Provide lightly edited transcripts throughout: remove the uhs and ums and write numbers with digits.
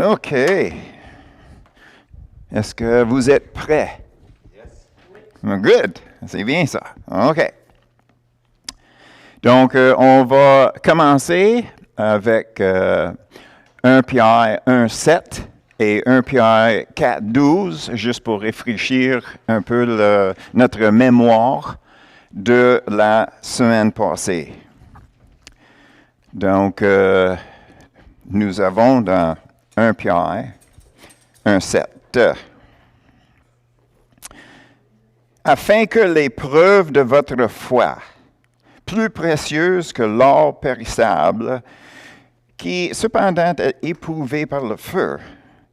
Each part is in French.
OK. Est-ce que vous êtes prêts? Yes. Good. C'est bien ça. OK. Donc, on va commencer avec 1 Pierre 1,7 et 1 Pierre 4,12, juste pour rafraîchir un peu notre mémoire de la semaine passée. Donc, nous avons dans 1 Pierre 1,7. Afin que l'épreuve de votre foi, plus précieuse que l'or périssable, qui cependant est éprouvé par le feu,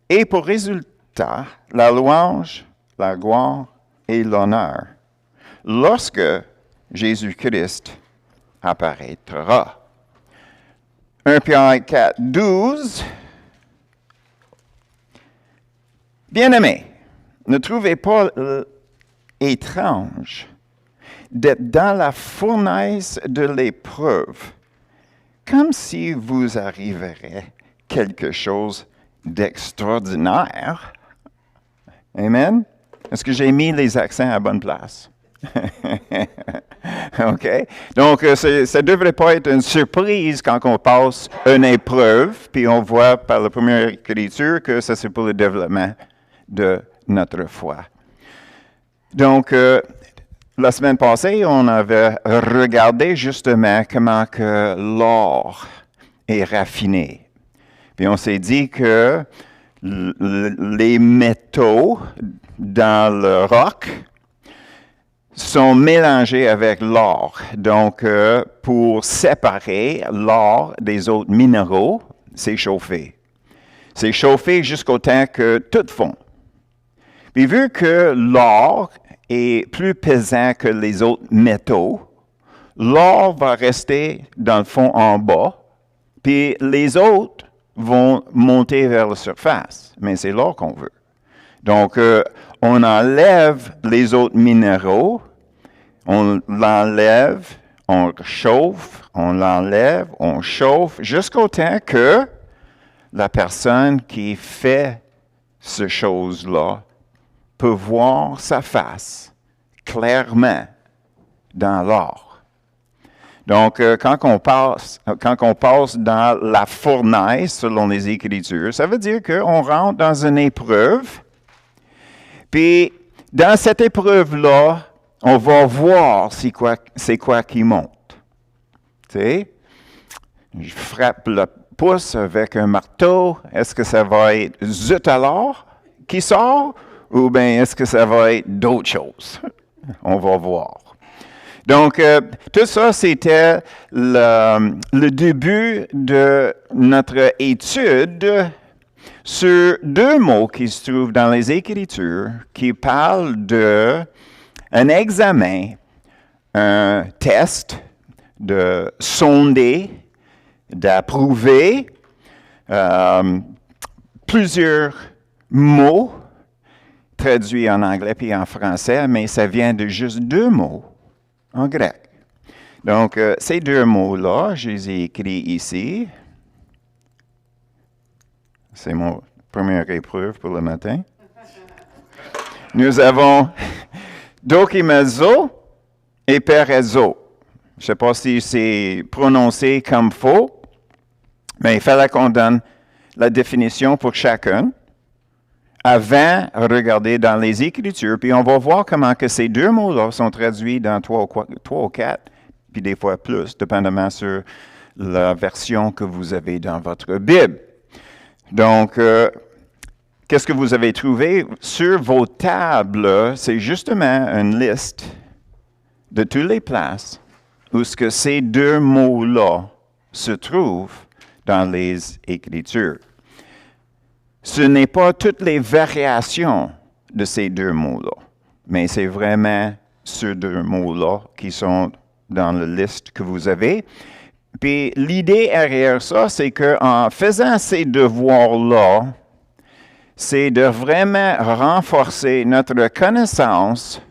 ait pour résultat la louange, la gloire et l'honneur, lorsque Jésus-Christ apparaîtra. 1 Pierre 4, 12. Bien-aimés, ne trouvez pas étrange d'être dans la fournaise de l'épreuve, comme si vous arriverait quelque chose d'extraordinaire. Amen? Est-ce que j'ai mis les accents à la bonne place? OK? Donc, ça ne devrait pas être une surprise quand on passe une épreuve, puis on voit par la première écriture que ça, c'est pour le développement de notre foi. Donc, la semaine passée, on avait regardé justement comment que l'or est raffiné. Puis on s'est dit que les métaux dans le roc sont mélangés avec l'or. Donc, pour séparer l'or des autres minéraux, c'est chauffé. C'est chauffé jusqu'au temps que tout fond. Puis vu que l'or est plus pesant que les autres métaux, l'or va rester dans le fond en bas, puis les autres vont monter vers la surface. Mais c'est l'or qu'on veut. Donc, on enlève les autres minéraux, on l'enlève, on chauffe, on l'enlève, on chauffe, jusqu'au temps que la personne qui fait ces choses-là peut voir sa face clairement dans l'or. Donc, quand on passe dans la fournaise, selon les Écritures, ça veut dire qu'on rentre dans une épreuve. Puis, dans cette épreuve-là, on va voir c'est quoi qui monte. Tu sais, je frappe le pouce avec un marteau. Est-ce que ça va être zut alors qui sort? Ou bien est-ce que ça va être d'autres choses? On va voir. Donc, tout ça, c'était le début de notre étude sur deux mots qui se trouvent dans les Écritures qui parlent d'un examen, un test de sonder, d'approuver, plusieurs mots traduits en anglais puis en français, mais ça vient de juste deux mots en grec. Donc, ces deux mots-là, je les ai écrits ici. C'est mon première épreuve pour le matin. Nous avons dokimazo et perezo. Je ne sais pas si c'est prononcé comme faux, mais il fallait qu'on donne la définition pour chacun avant de regarder dans les Écritures, puis on va voir comment que ces deux mots-là sont traduits dans trois ou quatre, puis des fois plus, dépendamment sur la version que vous avez dans votre Bible. Donc, qu'est-ce que vous avez trouvé? Sur vos tables, c'est justement une liste de toutes les places où ce que ces deux mots-là se trouvent dans les Écritures. Ce n'est pas toutes les variations de ces deux mots-là, mais c'est vraiment ces deux mots-là qui sont dans la liste que vous avez. Puis l'idée derrière ça, c'est qu'en faisant ces devoirs-là, c'est de vraiment renforcer notre connaissance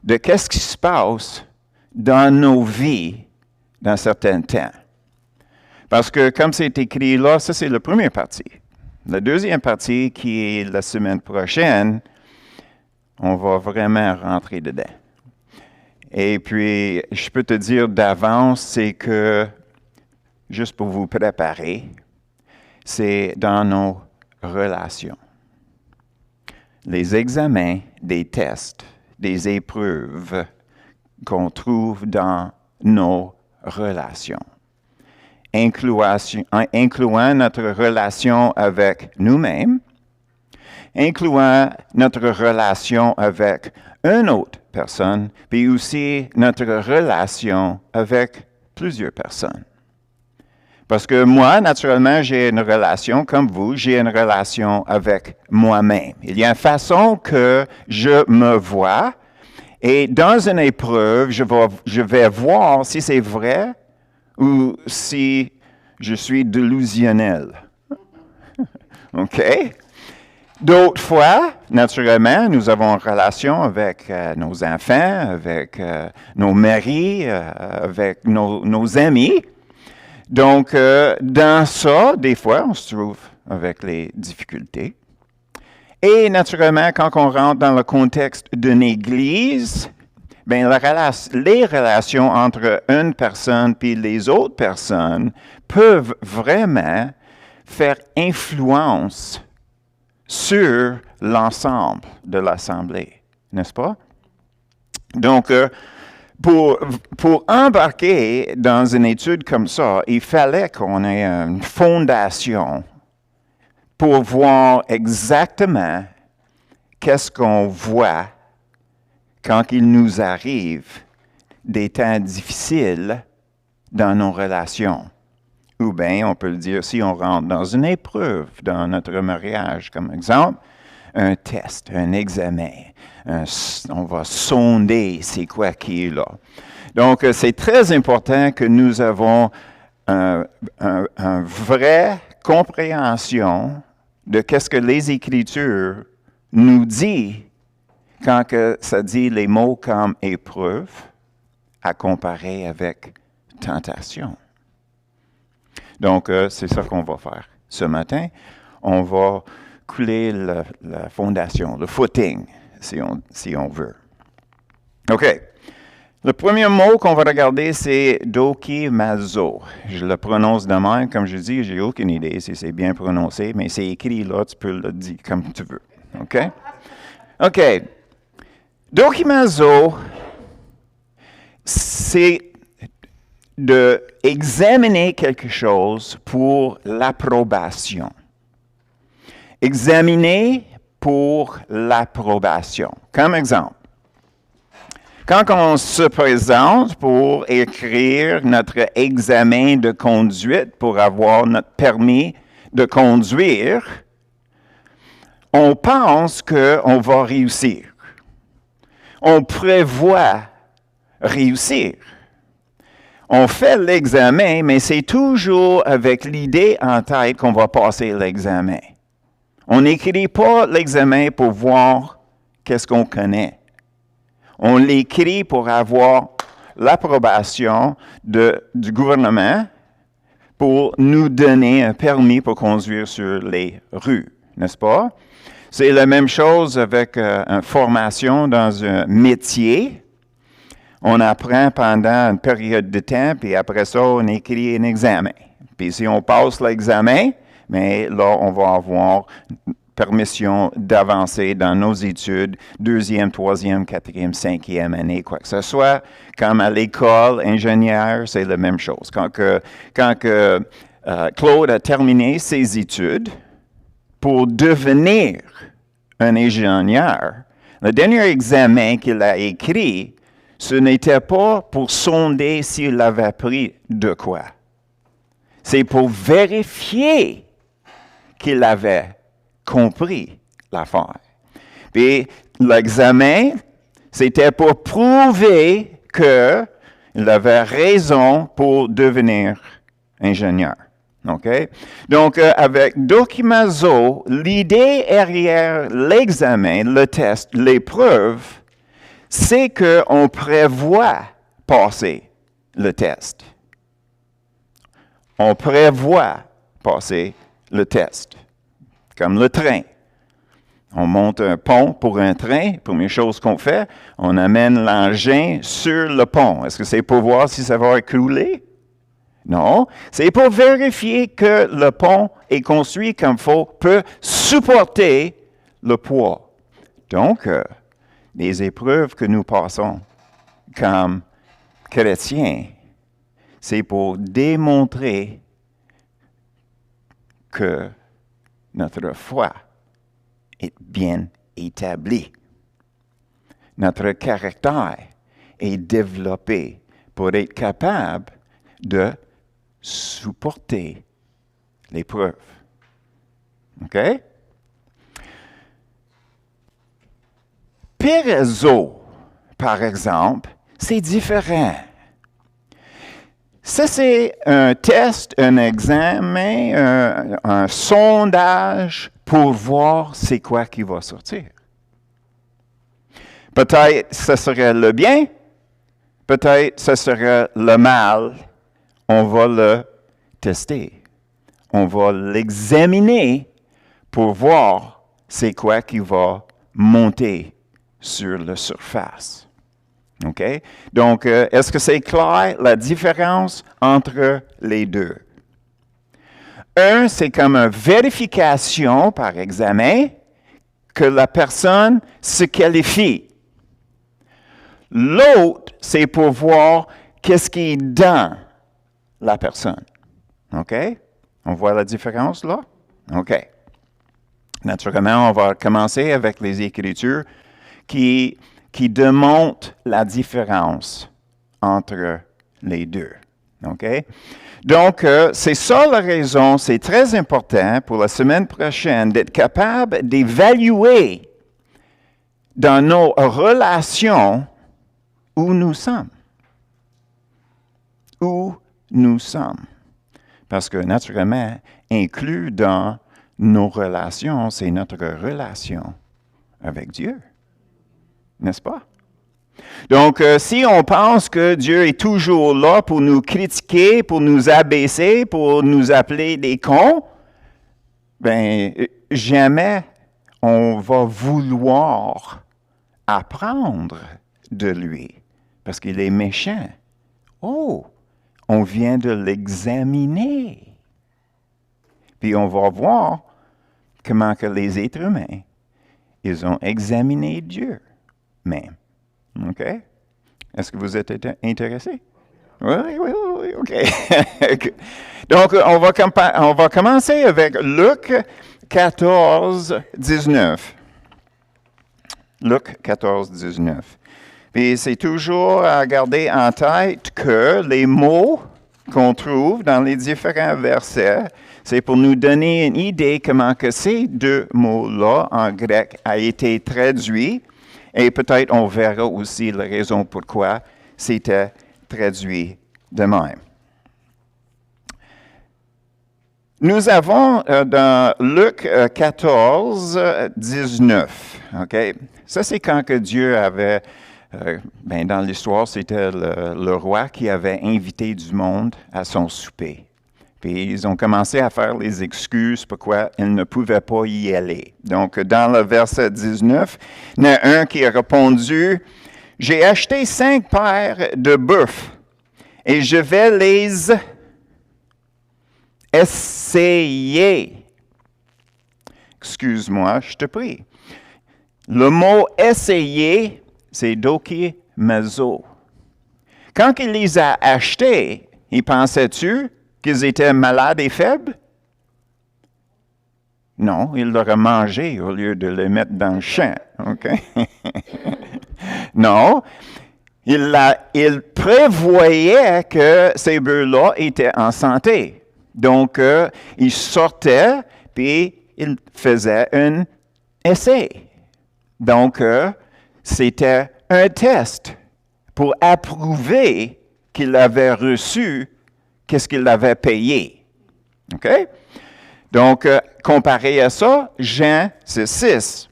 de qu'est-ce qui se passe dans nos vies dans certains temps. Parce que comme c'est écrit là, ça c'est la première partie. La deuxième partie, qui est la semaine prochaine, on va vraiment rentrer dedans. Et puis, je peux te dire d'avance, c'est que, juste pour vous préparer, c'est dans nos relations. Les examens, des tests, des épreuves qu'on trouve dans nos relations, incluant notre relation avec nous-mêmes, incluant notre relation avec une autre personne, puis aussi notre relation avec plusieurs personnes. Parce que moi, naturellement, j'ai une relation, comme vous, j'ai une relation avec moi-même. Il y a une façon que je me vois, et dans une épreuve, je vais voir si c'est vrai ou si je suis délusionnel. OK? D'autres fois, naturellement, nous avons une relation avec nos enfants, avec nos maris, avec nos amis. Donc, dans ça, des fois, on se trouve avec les difficultés. Et naturellement, quand on rentre dans le contexte d'une église, bien, les relations entre une personne et les autres personnes peuvent vraiment faire influence sur l'ensemble de l'Assemblée, n'est-ce pas? Donc, pour embarquer dans une étude comme ça, il fallait qu'on ait une fondation pour voir exactement qu'est-ce qu'on voit quand il nous arrive des temps difficiles dans nos relations. Ou bien, on peut le dire, si on rentre dans une épreuve dans notre mariage, comme exemple, un test, un examen, on va sonder c'est quoi qui est là. Donc, c'est très important que nous avons une vraie compréhension de qu'est-ce que les Écritures nous disent quand que ça dit les mots comme épreuve à comparer avec tentation. Donc, c'est ça qu'on va faire. Ce matin, on va couler la fondation, le footing, si on veut. OK. Le premier mot qu'on va regarder, c'est dokimazo. Je le prononce de même, comme je dis, j'ai aucune idée si c'est bien prononcé, mais c'est écrit là, tu peux le dire comme tu veux. OK? OK. Dokimazo, c'est d'examiner quelque chose pour l'approbation. Examiner pour l'approbation. Comme exemple, quand on se présente pour écrire notre examen de conduite pour avoir notre permis de conduire, on pense qu'on va réussir. On prévoit réussir. On fait l'examen, mais c'est toujours avec l'idée en tête qu'on va passer l'examen. On n'écrit pas l'examen pour voir qu'est-ce qu'on connaît. On l'écrit pour avoir l'approbation du gouvernement pour nous donner un permis pour conduire sur les rues, n'est-ce pas? C'est la même chose avec une formation dans un métier. On apprend pendant une période de temps, puis après ça, on écrit un examen. Puis si on passe l'examen, mais là, on va avoir permission d'avancer dans nos études, 2e, 3e, 4e, 5e année, quoi que ce soit. Comme à l'école, ingénieur, c'est la même chose. Quand Claude a terminé ses études, pour devenir un ingénieur, le dernier examen qu'il a écrit, ce n'était pas pour sonder s'il avait appris de quoi. C'est pour vérifier qu'il avait compris l'affaire. Puis l'examen, c'était pour prouver qu'il avait raison pour devenir ingénieur. OK? Donc, avec Dokimazo, l'idée derrière l'examen, le test, l'épreuve, c'est qu'on prévoit passer le test. On prévoit passer le test, comme le train. On monte un pont pour un train. Première chose qu'on fait, on amène l'engin sur le pont. Est-ce que c'est pour voir si ça va écouler? Non, c'est pour vérifier que le pont est construit comme il faut, peut supporter le poids. Donc, les épreuves que nous passons comme chrétiens, c'est pour démontrer que notre foi est bien établie. Notre caractère est développé pour être capable de supporter l'épreuve. OK? Pérezo, par exemple, c'est différent. Ça, c'est un test, un examen, un sondage pour voir c'est quoi qui va sortir. Peut-être ce serait le bien, peut-être ce serait le mal. On va le tester. On va l'examiner pour voir c'est quoi qui va monter sur la surface. OK? Donc, est-ce que c'est clair la différence entre les deux? Un, c'est comme une vérification par examen que la personne se qualifie. L'autre, c'est pour voir qu'est-ce qui est dans la personne. OK? On voit la différence là? OK. Naturellement, on va commencer avec les Écritures qui démontrent la différence entre les deux. OK? Donc, c'est ça la raison, c'est très important pour la semaine prochaine d'être capable d'évaluer dans nos relations où nous sommes. Où nous sommes. Parce que naturellement, inclus dans nos relations, c'est notre relation avec Dieu. N'est-ce pas? Donc, si on pense que Dieu est toujours là pour nous critiquer, pour nous abaisser, pour nous appeler des cons, ben jamais on va vouloir apprendre de lui, parce qu'il est méchant. Oh, on vient de l'examiner. Puis on va voir comment que les êtres humains, ils ont examiné Dieu même. OK? Est-ce que vous êtes intéressé? Oui, OK. Donc, on va commencer avec Luc 14, 19. Luc 14, 19. Puis c'est toujours à garder en tête que les mots qu'on trouve dans les différents versets, c'est pour nous donner une idée comment que ces deux mots-là en grec ont été traduits. Et peut-être on verra aussi la raison pourquoi c'était traduit de même. Nous avons dans Luc 14, 19, OK? Ça, c'est quand que Dieu avait, dans l'histoire, c'était le roi qui avait invité du monde à son souper. Puis ils ont commencé à faire les excuses pourquoi ils ne pouvaient pas y aller. Donc, dans le verset 19, il y en a un qui a répondu, « J'ai acheté 5 paires de bœufs et je vais les essayer. » Excuse-moi, je te prie. Le mot « essayer », c'est « dokimazo ». Quand il les a achetés, il pensait-tu qu'ils étaient malades et faibles? Non, il l'aurait mangé au lieu de les mettre dans le champ. OK? Non, il prévoyait que ces bœufs-là étaient en santé. Donc, il sortait, puis il faisait un essai. Donc, c'était un test pour approuver qu'il avait reçu qu'est-ce qu'il avait payé. OK? Donc, comparé à ça, Jean, c'est 6.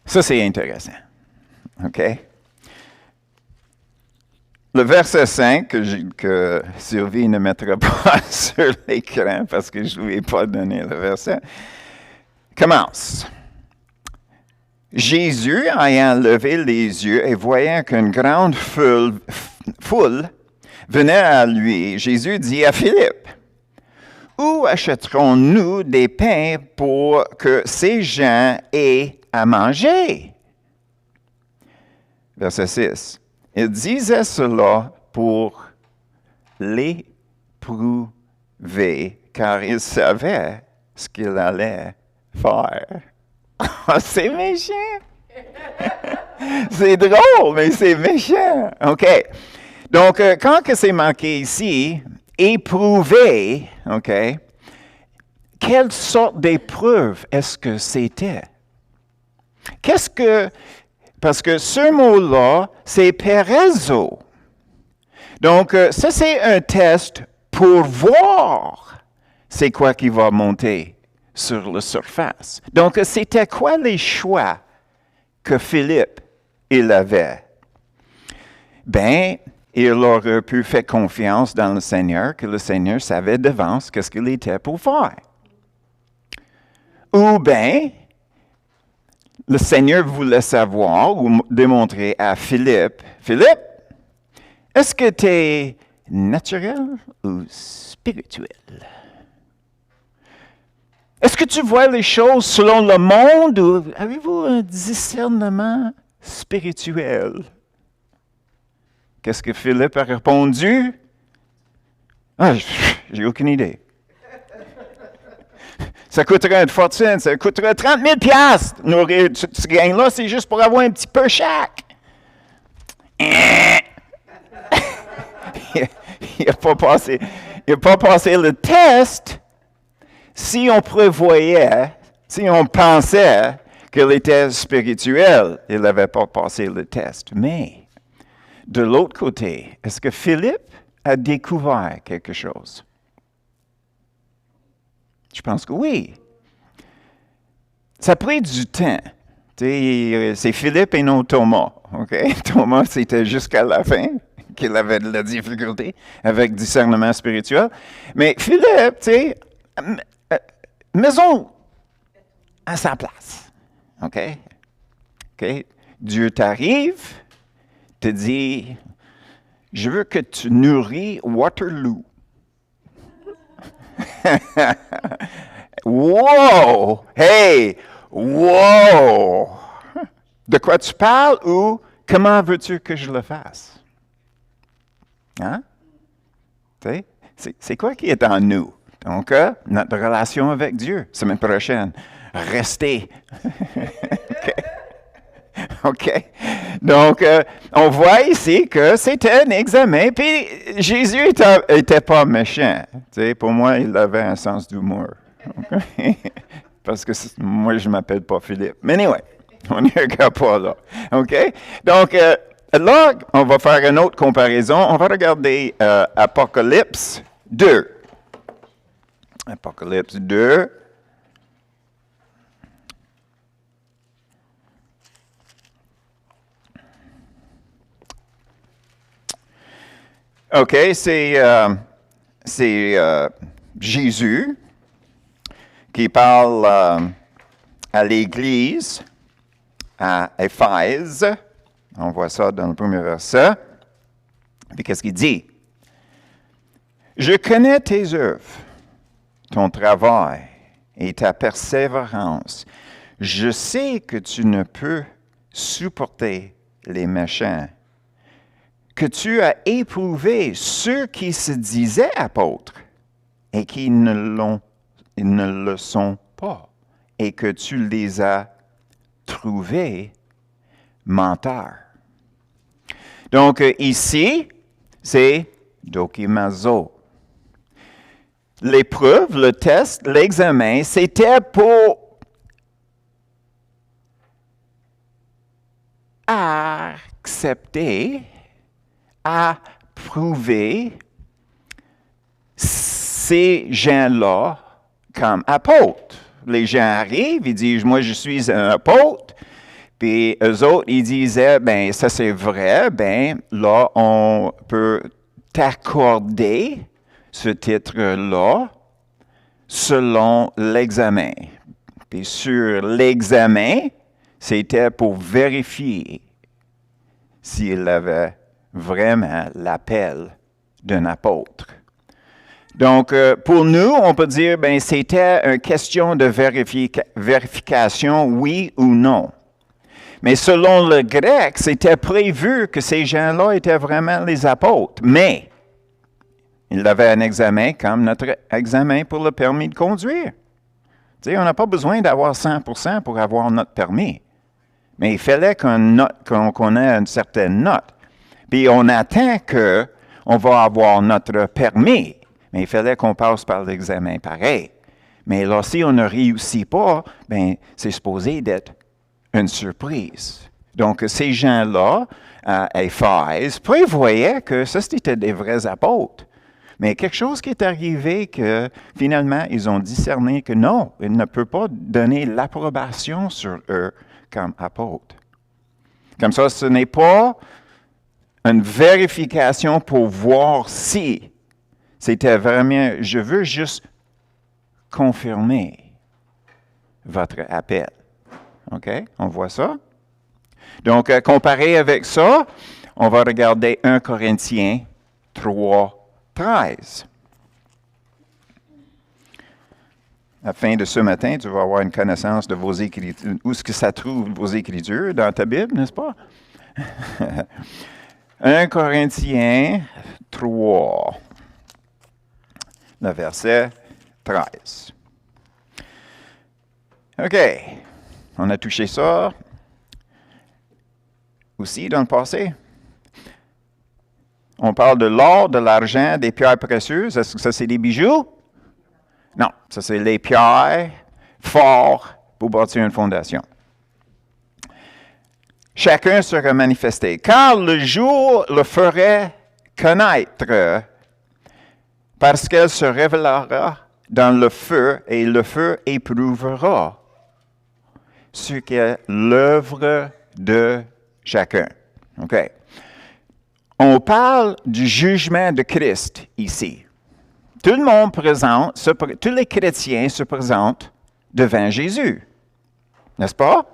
Ça, c'est intéressant. OK? Le verset 5, que Sylvie ne mettra pas sur l'écran parce que je ne lui ai pas donné le verset, commence. Jésus, ayant levé les yeux et voyant qu'une grande foule venait à lui, Jésus dit à Philippe, « Où achèterons-nous des pains pour que ces gens aient à manger? » Verset 6. Il disait cela pour l'éprouver, car il savait ce qu'il allait faire. C'est méchant! C'est drôle, mais c'est méchant. OK. Donc, quand que c'est marqué ici, éprouver, OK, quelle sorte d'épreuve est-ce que c'était? Parce que ce mot-là, c'est perezo. Donc, ça, c'est un test pour voir c'est quoi qui va monter sur la surface. Donc, c'était quoi les choix que Philippe, il avait? Ben, il aurait pu faire confiance dans le Seigneur, que le Seigneur savait d'avance qu'est-ce qu'il était pour faire. Ou bien, le Seigneur voulait savoir ou démontrer à Philippe, Philippe, est-ce que tu es naturel ou spirituel? Est-ce que tu vois les choses selon le monde ou avez-vous un discernement spirituel? Qu'est-ce que Philippe a répondu? Ah, j'ai aucune idée. Ça coûterait une fortune, ça coûterait 30 000 piastres. Nourrir ce gang-là, c'est juste pour avoir un petit peu chaque. Il n'a pas passé le test. Si on prévoyait, si on pensait qu'il était spirituel, il n'avait pas passé le test. Mais, de l'autre côté, est-ce que Philippe a découvert quelque chose? Je pense que oui. Ça a pris du temps. C'est Philippe et non Thomas. Okay? Thomas, c'était jusqu'à la fin qu'il avait de la difficulté avec discernement spirituel. Mais Philippe, maison à sa place. OK? Dieu t'arrive, te dit, je veux que tu nourris Waterloo. Wow! Hey! Wow! De quoi tu parles ou comment veux-tu que je le fasse? Hein? C'est quoi qui est en nous? Donc, notre relation avec Dieu, semaine prochaine. Restez. OK. Donc, on voit ici que c'était un examen, puis Jésus était pas méchant. Pour moi, il avait un sens d'humour. Okay? Parce que moi, je ne m'appelle pas Philippe. Mais anyway, on n'y regarde pas là. OK? Donc, là, on va faire une autre comparaison. On va regarder Apocalypse 2. Apocalypse 2. OK, c'est Jésus qui parle à l'Église à Éphèse. On voit ça dans le premier verset. Puis qu'est-ce qu'il dit? « Je connais tes œuvres, ton travail et ta persévérance. Je sais que tu ne peux supporter les méchants, que tu as éprouvé ceux qui se disaient apôtres et qui ne le sont pas, et que tu les as trouvés menteurs. » Donc, ici, c'est dokimazo. L'épreuve, le test, l'examen, c'était pour accepter, approuver ces gens-là comme apôtres. Les gens arrivent, ils disent, moi je suis un apôtre, puis eux autres, ils disaient, ben ça c'est vrai, ben là on peut t'accorder ce titre-là selon l'examen. Puis sur l'examen, c'était pour vérifier s'il avait vraiment l'appel d'un apôtre. Donc, pour nous, on peut dire, ben, c'était une question de vérification, oui ou non. Mais selon le grec, c'était prévu que ces gens-là étaient vraiment les apôtres. Mais, il avait un examen comme notre examen pour le permis de conduire. Tu sais, on n'a pas besoin d'avoir 100% pour avoir notre permis. Mais il fallait qu'on ait une certaine note. Puis on attend qu'on va avoir notre permis. Mais il fallait qu'on passe par l'examen pareil. Mais là, si on ne réussit pas, bien, c'est supposé d'être une surprise. Donc, ces gens-là, à Éphèse, prévoyaient que ça, c'était des vrais apôtres. Mais quelque chose qui est arrivé que, finalement, ils ont discerné que non, ils ne peuvent pas donner l'approbation sur eux comme apôtres. Comme ça, ce n'est pas une vérification pour voir si c'était vraiment, je veux juste confirmer votre appel. OK? On voit ça? Donc, comparé avec ça, on va regarder 1 Corinthiens 3, 13. À la fin de ce matin, tu vas avoir une connaissance de vos Écritures. Où est-ce que ça trouve vos Écritures? Dans ta Bible, n'est-ce pas? 1 Corinthiens 3, le verset 13. OK. On a touché ça aussi dans le passé. On parle de l'or, de l'argent, des pierres précieuses. Est-ce que ça, c'est des bijoux? Non, ça, c'est les pierres fortes pour bâtir une fondation. Chacun sera manifesté, car le jour le ferait connaître, parce qu'elle se révélera dans le feu, et le feu éprouvera ce qu'est l'œuvre de chacun. OK. On parle du jugement de Christ ici. Tout le monde tous les chrétiens se présentent devant Jésus. N'est-ce pas?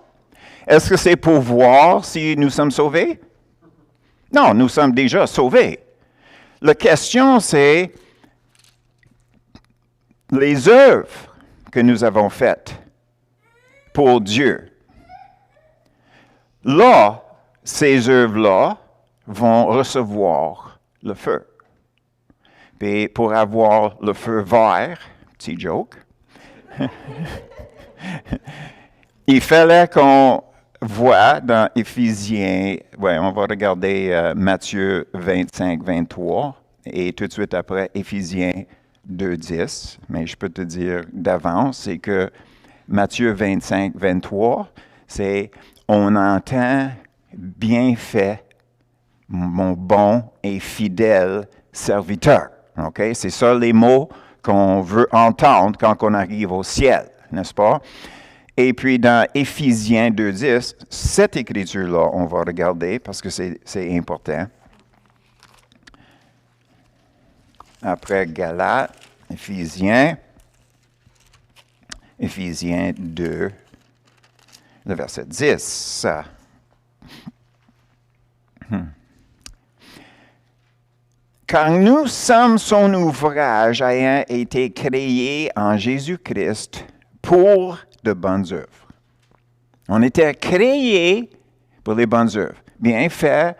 Est-ce que c'est pour voir si nous sommes sauvés? Non, nous sommes déjà sauvés. La question, c'est les œuvres que nous avons faites pour Dieu. Là, ces œuvres-là vont recevoir le feu. Puis pour avoir le feu vert, petit joke, il fallait qu'on voit dans Éphésiens, on va regarder Matthieu 25, 23, et tout de suite après Éphésiens 2, 10, mais je peux te dire d'avance, c'est que Matthieu 25, 23, c'est « On entend bien fait, mon bon et fidèle serviteur ». Okay? C'est ça les mots qu'on veut entendre quand on arrive au ciel, n'est-ce pas? Et puis dans Éphésiens 2.10, cette écriture-là, on va regarder parce que c'est important. Après Galates, Éphésiens 2, le verset 10. Car nous sommes son ouvrage ayant été créé en Jésus-Christ pour de bonnes œuvres. On était créés pour les bonnes œuvres. Bien fait,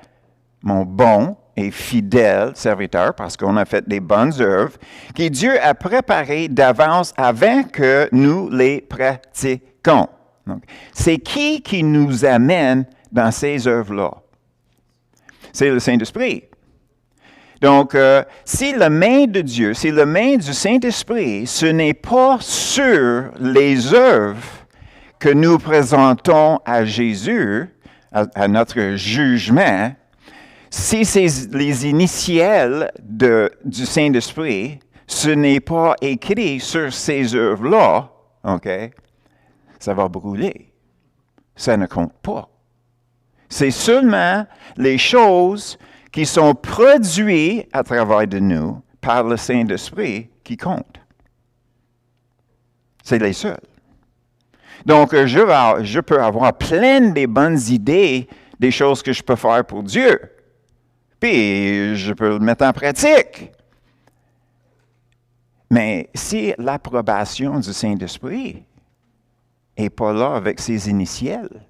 mon bon et fidèle serviteur, parce qu'on a fait des bonnes œuvres, que Dieu a préparées d'avance avant que nous les pratiquions. Donc, c'est qui nous amène dans ces œuvres-là? c'est le Saint-Esprit. Donc, si la main de Dieu, si la main du Saint-Esprit, ce n'est pas sur les œuvres que nous présentons à Jésus, à notre jugement, si c'est les initiales du Saint-Esprit, ce n'est pas écrit sur ces œuvres-là, OK, ça va brûler. Ça ne compte pas. C'est seulement les choses qui sont produites à travers de nous par le Saint-Esprit qui comptent. C'est les seuls. Donc, je peux avoir plein de bonnes idées des choses que je peux faire pour Dieu. Puis, je peux le mettre en pratique. Mais si l'approbation du Saint-Esprit n'est pas là avec ses initiales,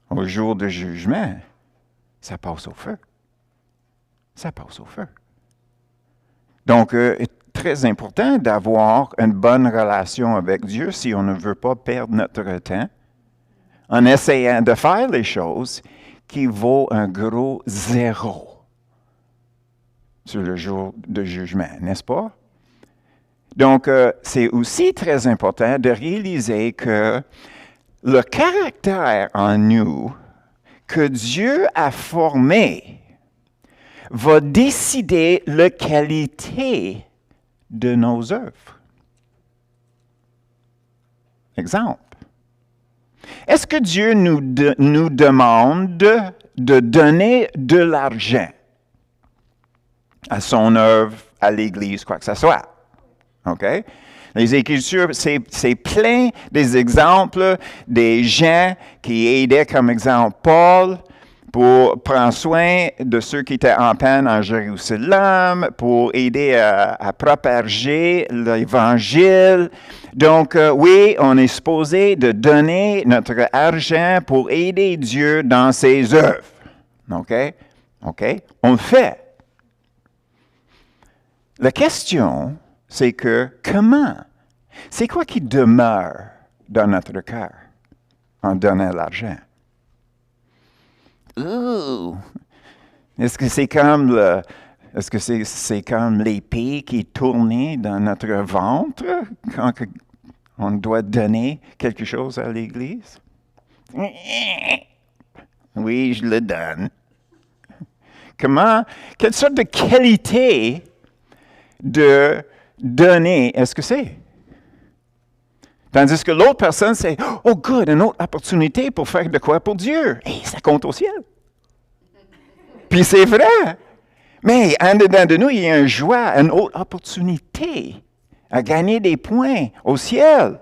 au jour du jugement, ça passe au feu. Ça passe au feu. Donc, très important d'avoir une bonne relation avec Dieu si on ne veut pas perdre notre temps en essayant de faire les choses qui vaut un gros zéro sur le jour de jugement, n'est-ce pas? Donc, c'est aussi très important de réaliser que le caractère en nous que Dieu a formé va décider la qualité de nos œuvres. Exemple. Est-ce que Dieu nous demande de donner de l'argent à son œuvre, à l'Église, quoi que ce soit? OK? Les Écritures, c'est plein des exemples des gens qui aidaient, comme exemple, Paul, pour prendre soin de ceux qui étaient en peine en Jérusalem, pour aider à propager l'Évangile. Donc, oui, on est supposé de donner notre argent pour aider Dieu dans ses œuvres. OK? OK? On le fait. La question, c'est que comment? C'est quoi qui demeure dans notre cœur en donnant l'argent? Ouh! Est-ce que c'est comme c'est comme l'épée qui est tournée dans notre ventre quand on doit donner quelque chose à l'Église? Oui, je le donne. Quelle sorte de qualité de donner est-ce que c'est? Tandis que l'autre personne, c'est « Oh, good, une autre opportunité pour faire de quoi pour Dieu. » Et ça compte au ciel. Puis c'est vrai. Mais en dedans de nous, il y a une joie, une autre opportunité à gagner des points au ciel.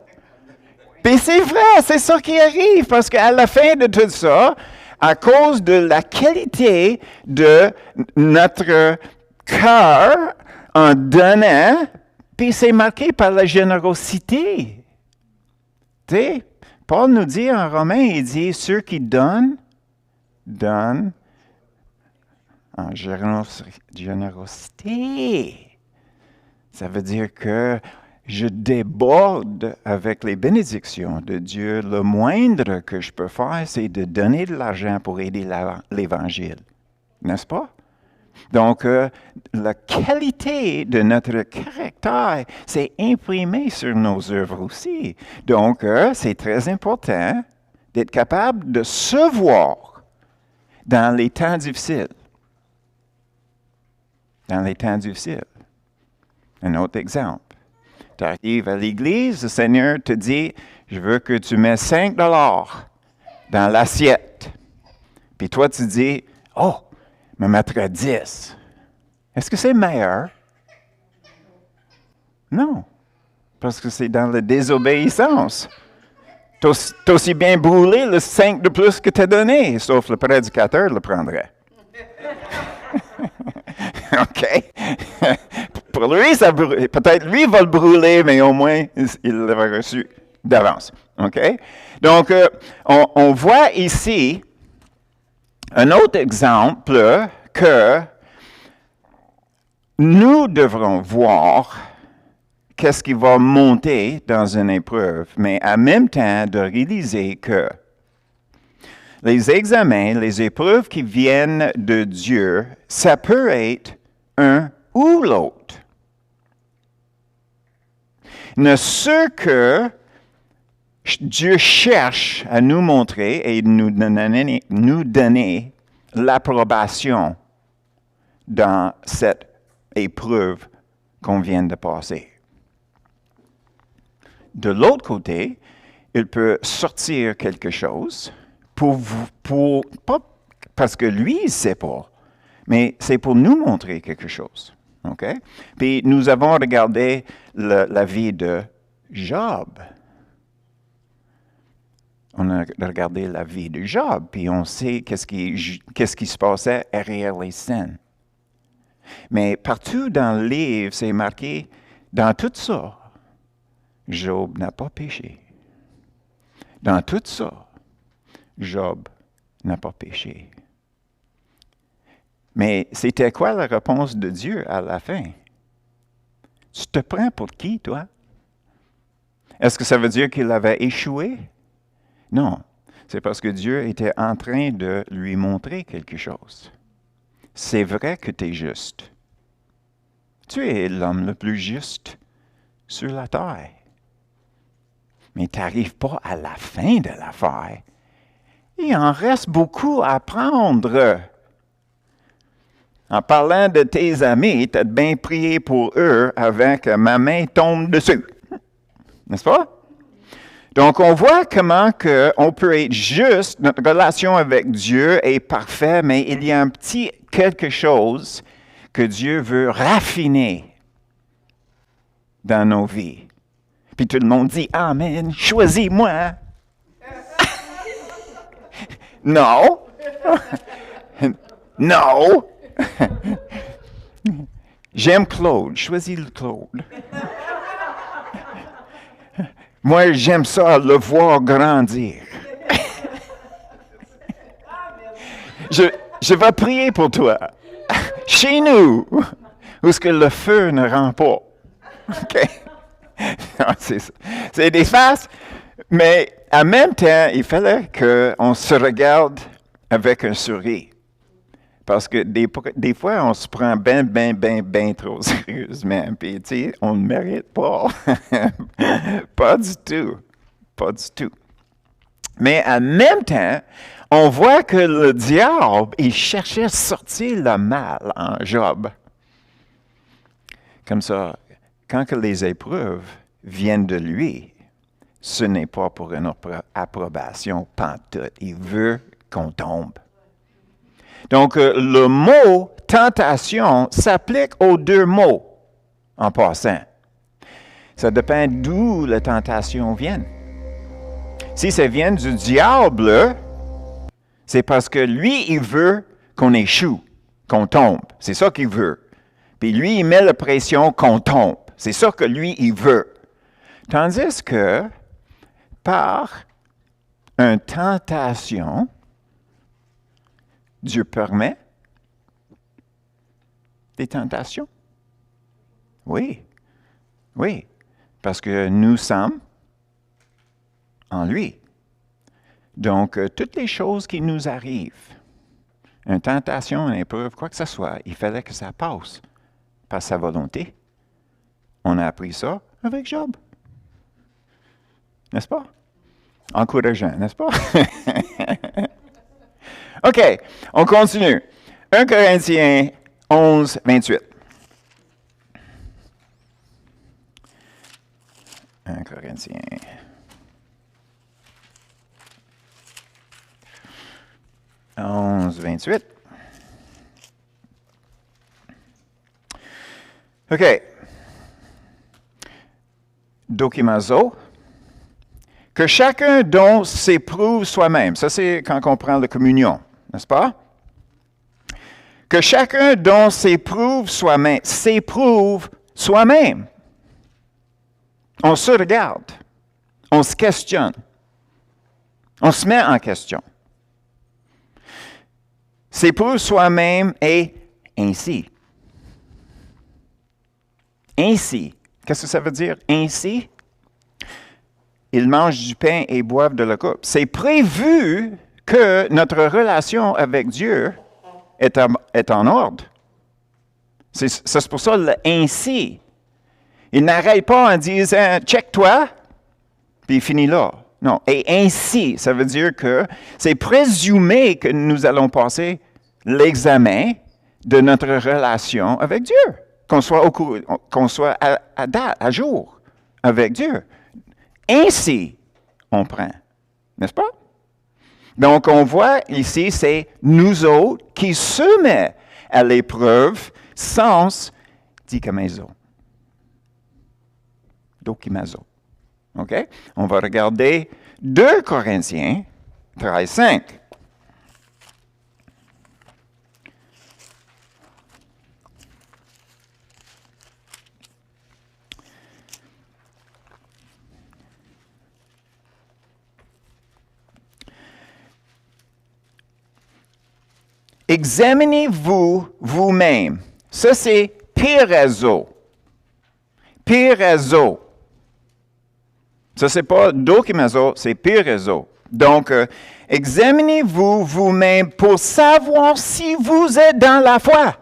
Puis c'est vrai, c'est ça qui arrive, parce qu'à la fin de tout ça, à cause de la qualité de notre cœur en donnant, puis c'est marqué par la générosité. Tu sais, Paul nous dit en Romains, il dit, ceux qui donnent en générosité. Ça veut dire que je déborde avec les bénédictions de Dieu. Le moindre que je peux faire, c'est de donner de l'argent pour aider l'Évangile. N'est-ce pas? Donc, la qualité de notre caractère, c'est imprimé sur nos œuvres aussi. Donc, c'est très important d'être capable de se voir dans les temps difficiles. Dans les temps difficiles. Un autre exemple. Tu arrives à l'église, le Seigneur te dit, je veux que tu mets 5 $ dans l'assiette. Puis toi, tu dis, oh, me mettre 10. Est-ce que c'est meilleur? Non. Parce que c'est dans la désobéissance. T'as aussi bien brûlé le 5 de plus que t'as donné, sauf le prédicateur le prendrait. OK? Pour lui, peut-être lui va le brûler, mais au moins, il l'avait reçu d'avance. OK? Donc, on voit ici un autre exemple que nous devrons voir qu'est-ce qui va monter dans une épreuve, mais en même temps de réaliser que les examens, les épreuves qui viennent de Dieu, ça peut être un ou l'autre. Mais ce que Dieu cherche à nous montrer et nous donner l'approbation dans cette épreuve qu'on vient de passer. De l'autre côté, il peut sortir quelque chose pas parce que lui, il ne sait pas, mais c'est pour nous montrer quelque chose. OK? Puis nous avons regardé la vie de Job. On a regardé la vie de Job, puis on sait qu'est-ce qui se passait derrière les scènes. Mais partout dans le livre, c'est marqué, dans tout ça, Job n'a pas péché. Dans tout ça, Job n'a pas péché. Mais c'était quoi la réponse de Dieu à la fin? Tu te prends pour qui, toi? Est-ce que ça veut dire qu'il avait échoué? Non, c'est parce que Dieu était en train de lui montrer quelque chose. C'est vrai que tu es juste. Tu es l'homme le plus juste sur la terre. Mais tu n'arrives pas à la fin de l'affaire. Il en reste beaucoup à apprendre. En parlant de tes amis, tu as bien prié pour eux avant que ma main tombe dessus. N'est-ce pas? Donc, on voit comment on peut être juste, notre relation avec Dieu est parfaite, mais il y a un petit quelque chose que Dieu veut raffiner dans nos vies. Puis tout le monde dit « Amen, choisis-moi! » Non! Non! J'aime Claude, choisis le Claude. Moi, j'aime ça, le voir grandir. Je vais prier pour toi. Chez nous, où est-ce que le feu ne rend pas. OK? Non, c'est ça. C'est des faces, mais en même temps, il fallait qu'on se regarde avec un sourire. Parce que des fois, on se prend bien trop sérieusement. Puis, tu sais, on ne mérite pas. Pas du tout. Pas du tout. Mais en même temps, on voit que le diable, il cherchait à sortir le mal en Job. Comme ça, quand que les épreuves viennent de lui, ce n'est pas pour une approbation pantoute. Il veut qu'on tombe. Donc, le mot « tentation » s'applique aux deux mots en passant. Ça dépend d'où la tentation vient. Si ça vient du diable, c'est parce que lui, il veut qu'on échoue, qu'on tombe. C'est ça qu'il veut. Puis lui, il met la pression qu'on tombe. C'est ça que lui, il veut. Tandis que, par une tentation, Dieu permet des tentations. Oui, oui, parce que nous sommes en lui. Donc, toutes les choses qui nous arrivent, une tentation, une épreuve, quoi que ce soit, il fallait que ça passe par sa volonté. On a appris ça avec Job. N'est-ce pas? Encourageant, n'est-ce pas? OK, on continue. 1 Corinthiens 11, 28. 1 Corinthiens 11, 28. OK. Dokimazo. Que chacun donc s'éprouve soi-même. Ça, c'est quand on prend la communion, n'est-ce pas? Que chacun donc s'éprouve soi-même. On se regarde. On se questionne. On se met en question. S'éprouve soi-même et ainsi. Ainsi. Qu'est-ce que ça veut dire, ainsi? Ils mangent du pain et boivent de la coupe. C'est prévu que notre relation avec Dieu est en ordre. C'est pour ça le ainsi. Il n'arrête pas en disant « check-toi », puis il finit là. Non, et ainsi, ça veut dire que c'est présumé que nous allons passer l'examen de notre relation avec Dieu, qu'on soit à date, à jour avec Dieu. Ainsi, on prend, n'est-ce pas? Donc, on voit ici, c'est nous autres qui se met à l'épreuve, sens dikamazo. Dokimazo. OK? On va regarder 2 Corinthiens 13:5. Examinez-vous vous-même. Ça, c'est pirazo. Pirazo. Ça, c'est pas dokimazo, c'est pirazo. Donc, examinez-vous vous-même pour savoir si vous êtes dans la foi.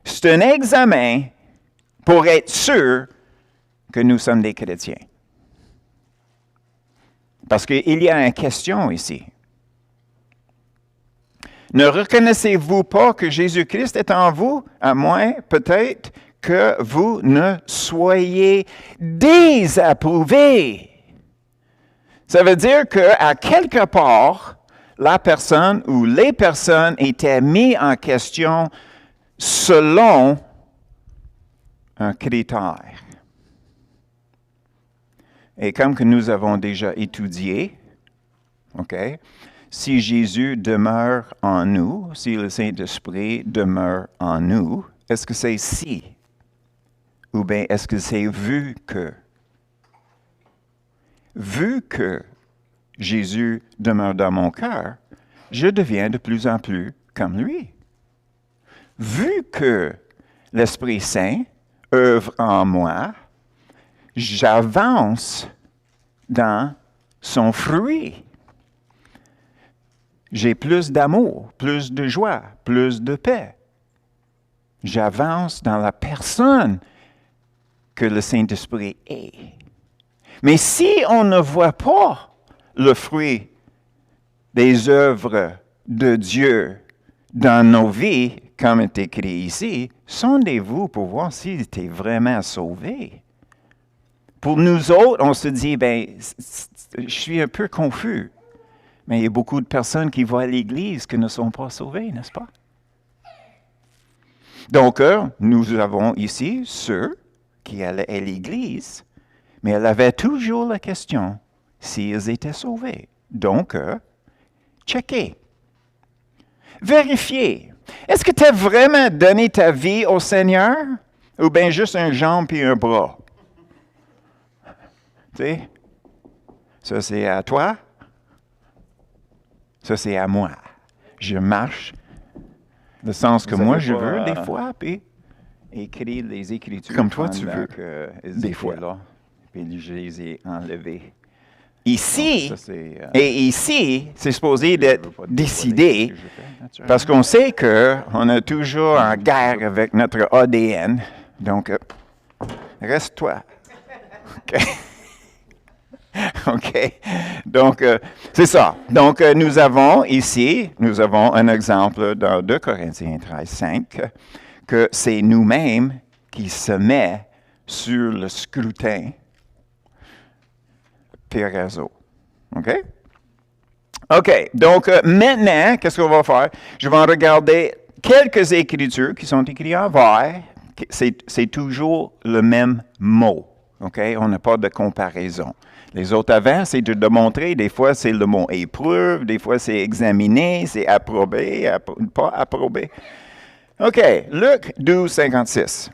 C'est un examen pour être sûr que nous sommes des chrétiens. Parce qu'il y a une question ici. Ne reconnaissez-vous pas que Jésus-Christ est en vous, à moins peut-être que vous ne soyez désapprouvés? Ça veut dire qu'à quelque part, la personne ou les personnes étaient mises en question selon un critère. Et comme que nous avons déjà étudié, OK, si Jésus demeure en nous, si le Saint-Esprit demeure en nous, est-ce que c'est si? Ou bien est-ce que c'est vu que? Vu que Jésus demeure dans mon cœur, je deviens de plus en plus comme lui. Vu que l'Esprit Saint œuvre en moi, j'avance dans son fruit. J'ai plus d'amour, plus de joie, plus de paix. J'avance dans la personne que le Saint-Esprit est. Mais si on ne voit pas le fruit des œuvres de Dieu dans nos vies, comme est écrit ici, sondez-vous pour voir si tu es vraiment sauvé. Pour nous autres, on se dit, je suis un peu confus. Mais il y a beaucoup de personnes qui vont à l'Église qui ne sont pas sauvées, n'est-ce pas? Donc, nous avons ici ceux qui allaient à l'Église, mais elle avait toujours la question s'ils étaient sauvés. Donc, checkez. Vérifiez. Est-ce que tu as vraiment donné ta vie au Seigneur ou bien juste un jambe et un bras? Tu sais, ça c'est à toi, ça c'est à moi. Je marche le sens que moi je veux des fois, puis écrire les Écritures comme toi tu veux, des fois. Là, puis je les ai enlevées. Ici, et ici, c'est supposé d'être décidé, parce qu'on sait qu'on est toujours en guerre avec notre ADN. Donc, reste-toi. OK? OK? Donc, c'est ça. Donc, nous avons un exemple dans 2 Corinthiens 13:5, que c'est nous-mêmes qui se met sur le scrutin Pirazo. OK? OK. Donc, maintenant, qu'est-ce qu'on va faire? Je vais regarder quelques écritures qui sont écrites en vert. C'est toujours le même mot. OK? On n'a pas de comparaison. Les autres avant, c'est de démontrer. Des fois, c'est le mot épreuve. Des fois, c'est examiner, c'est approber, pas approber. OK. Luc 12:56.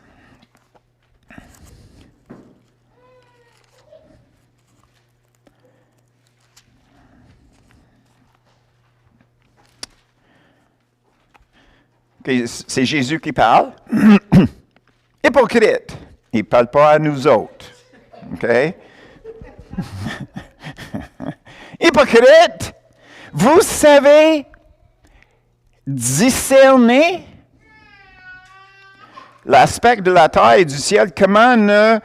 Okay, c'est Jésus qui parle. Hypocrite, Il ne parle pas à nous autres. OK? Hypocrite, vous savez discerner l'aspect de la terre et du ciel. Comment ne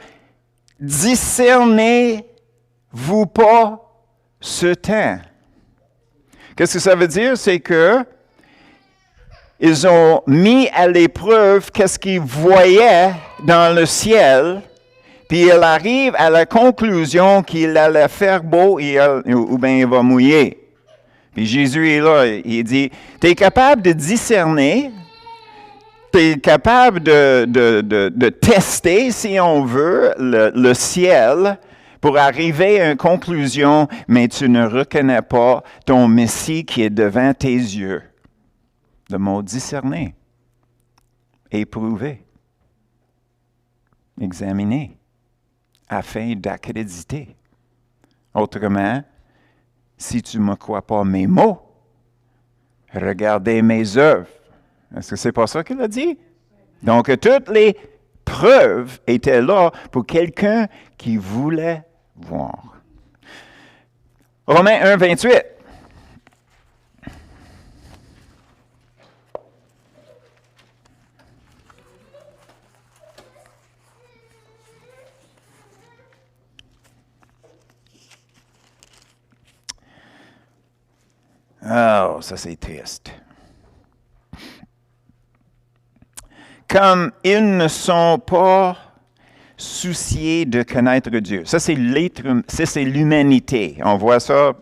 discernez-vous pas ce temps? Qu'est-ce que ça veut dire? C'est que ils ont mis à l'épreuve qu'est-ce qu'ils voyaient dans le ciel, puis ils arrivent à la conclusion qu'il allait faire beau ou bien il va mouiller. Puis Jésus est là, il dit, tu es capable de discerner, tu es capable de tester, si on veut, le ciel pour arriver à une conclusion, mais tu ne reconnais pas ton Messie qui est devant tes yeux. Le mot discerner, éprouver, examiner, afin d'accréditer. Autrement, si tu ne me crois pas mes mots, regardez mes œuvres. Est-ce que c'est pas ça qu'il a dit? Donc, toutes les preuves étaient là pour quelqu'un qui voulait voir. Romains 1, 28. Oh, ça c'est triste. Comme ils ne sont pas souciés de connaître Dieu. Ça, c'est l'humanité. On voit ça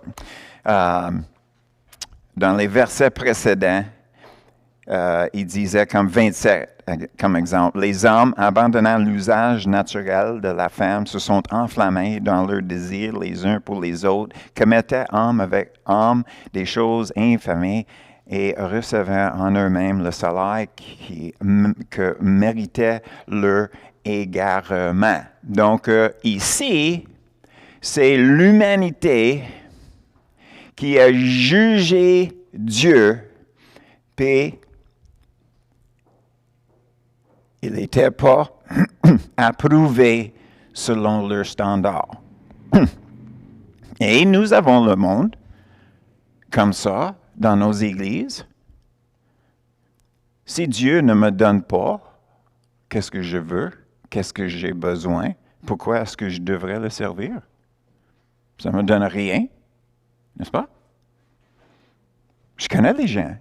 dans les versets précédents. Il disait comme 27, comme exemple, « Les hommes, abandonnant l'usage naturel de la femme, se sont enflammés dans leur désir les uns pour les autres, commettaient homme avec homme des choses infamées et recevaient en eux-mêmes le salaire que méritait leur égarement. » Donc, ici, c'est l'humanité qui a jugé Dieu, puis il n'était pas approuvé selon leur standard. Et nous avons le monde comme ça dans nos églises. Si Dieu ne me donne pas qu'est-ce que je veux, qu'est-ce que j'ai besoin, pourquoi est-ce que je devrais le servir? Ça ne me donne rien, n'est-ce pas? Je connais des gens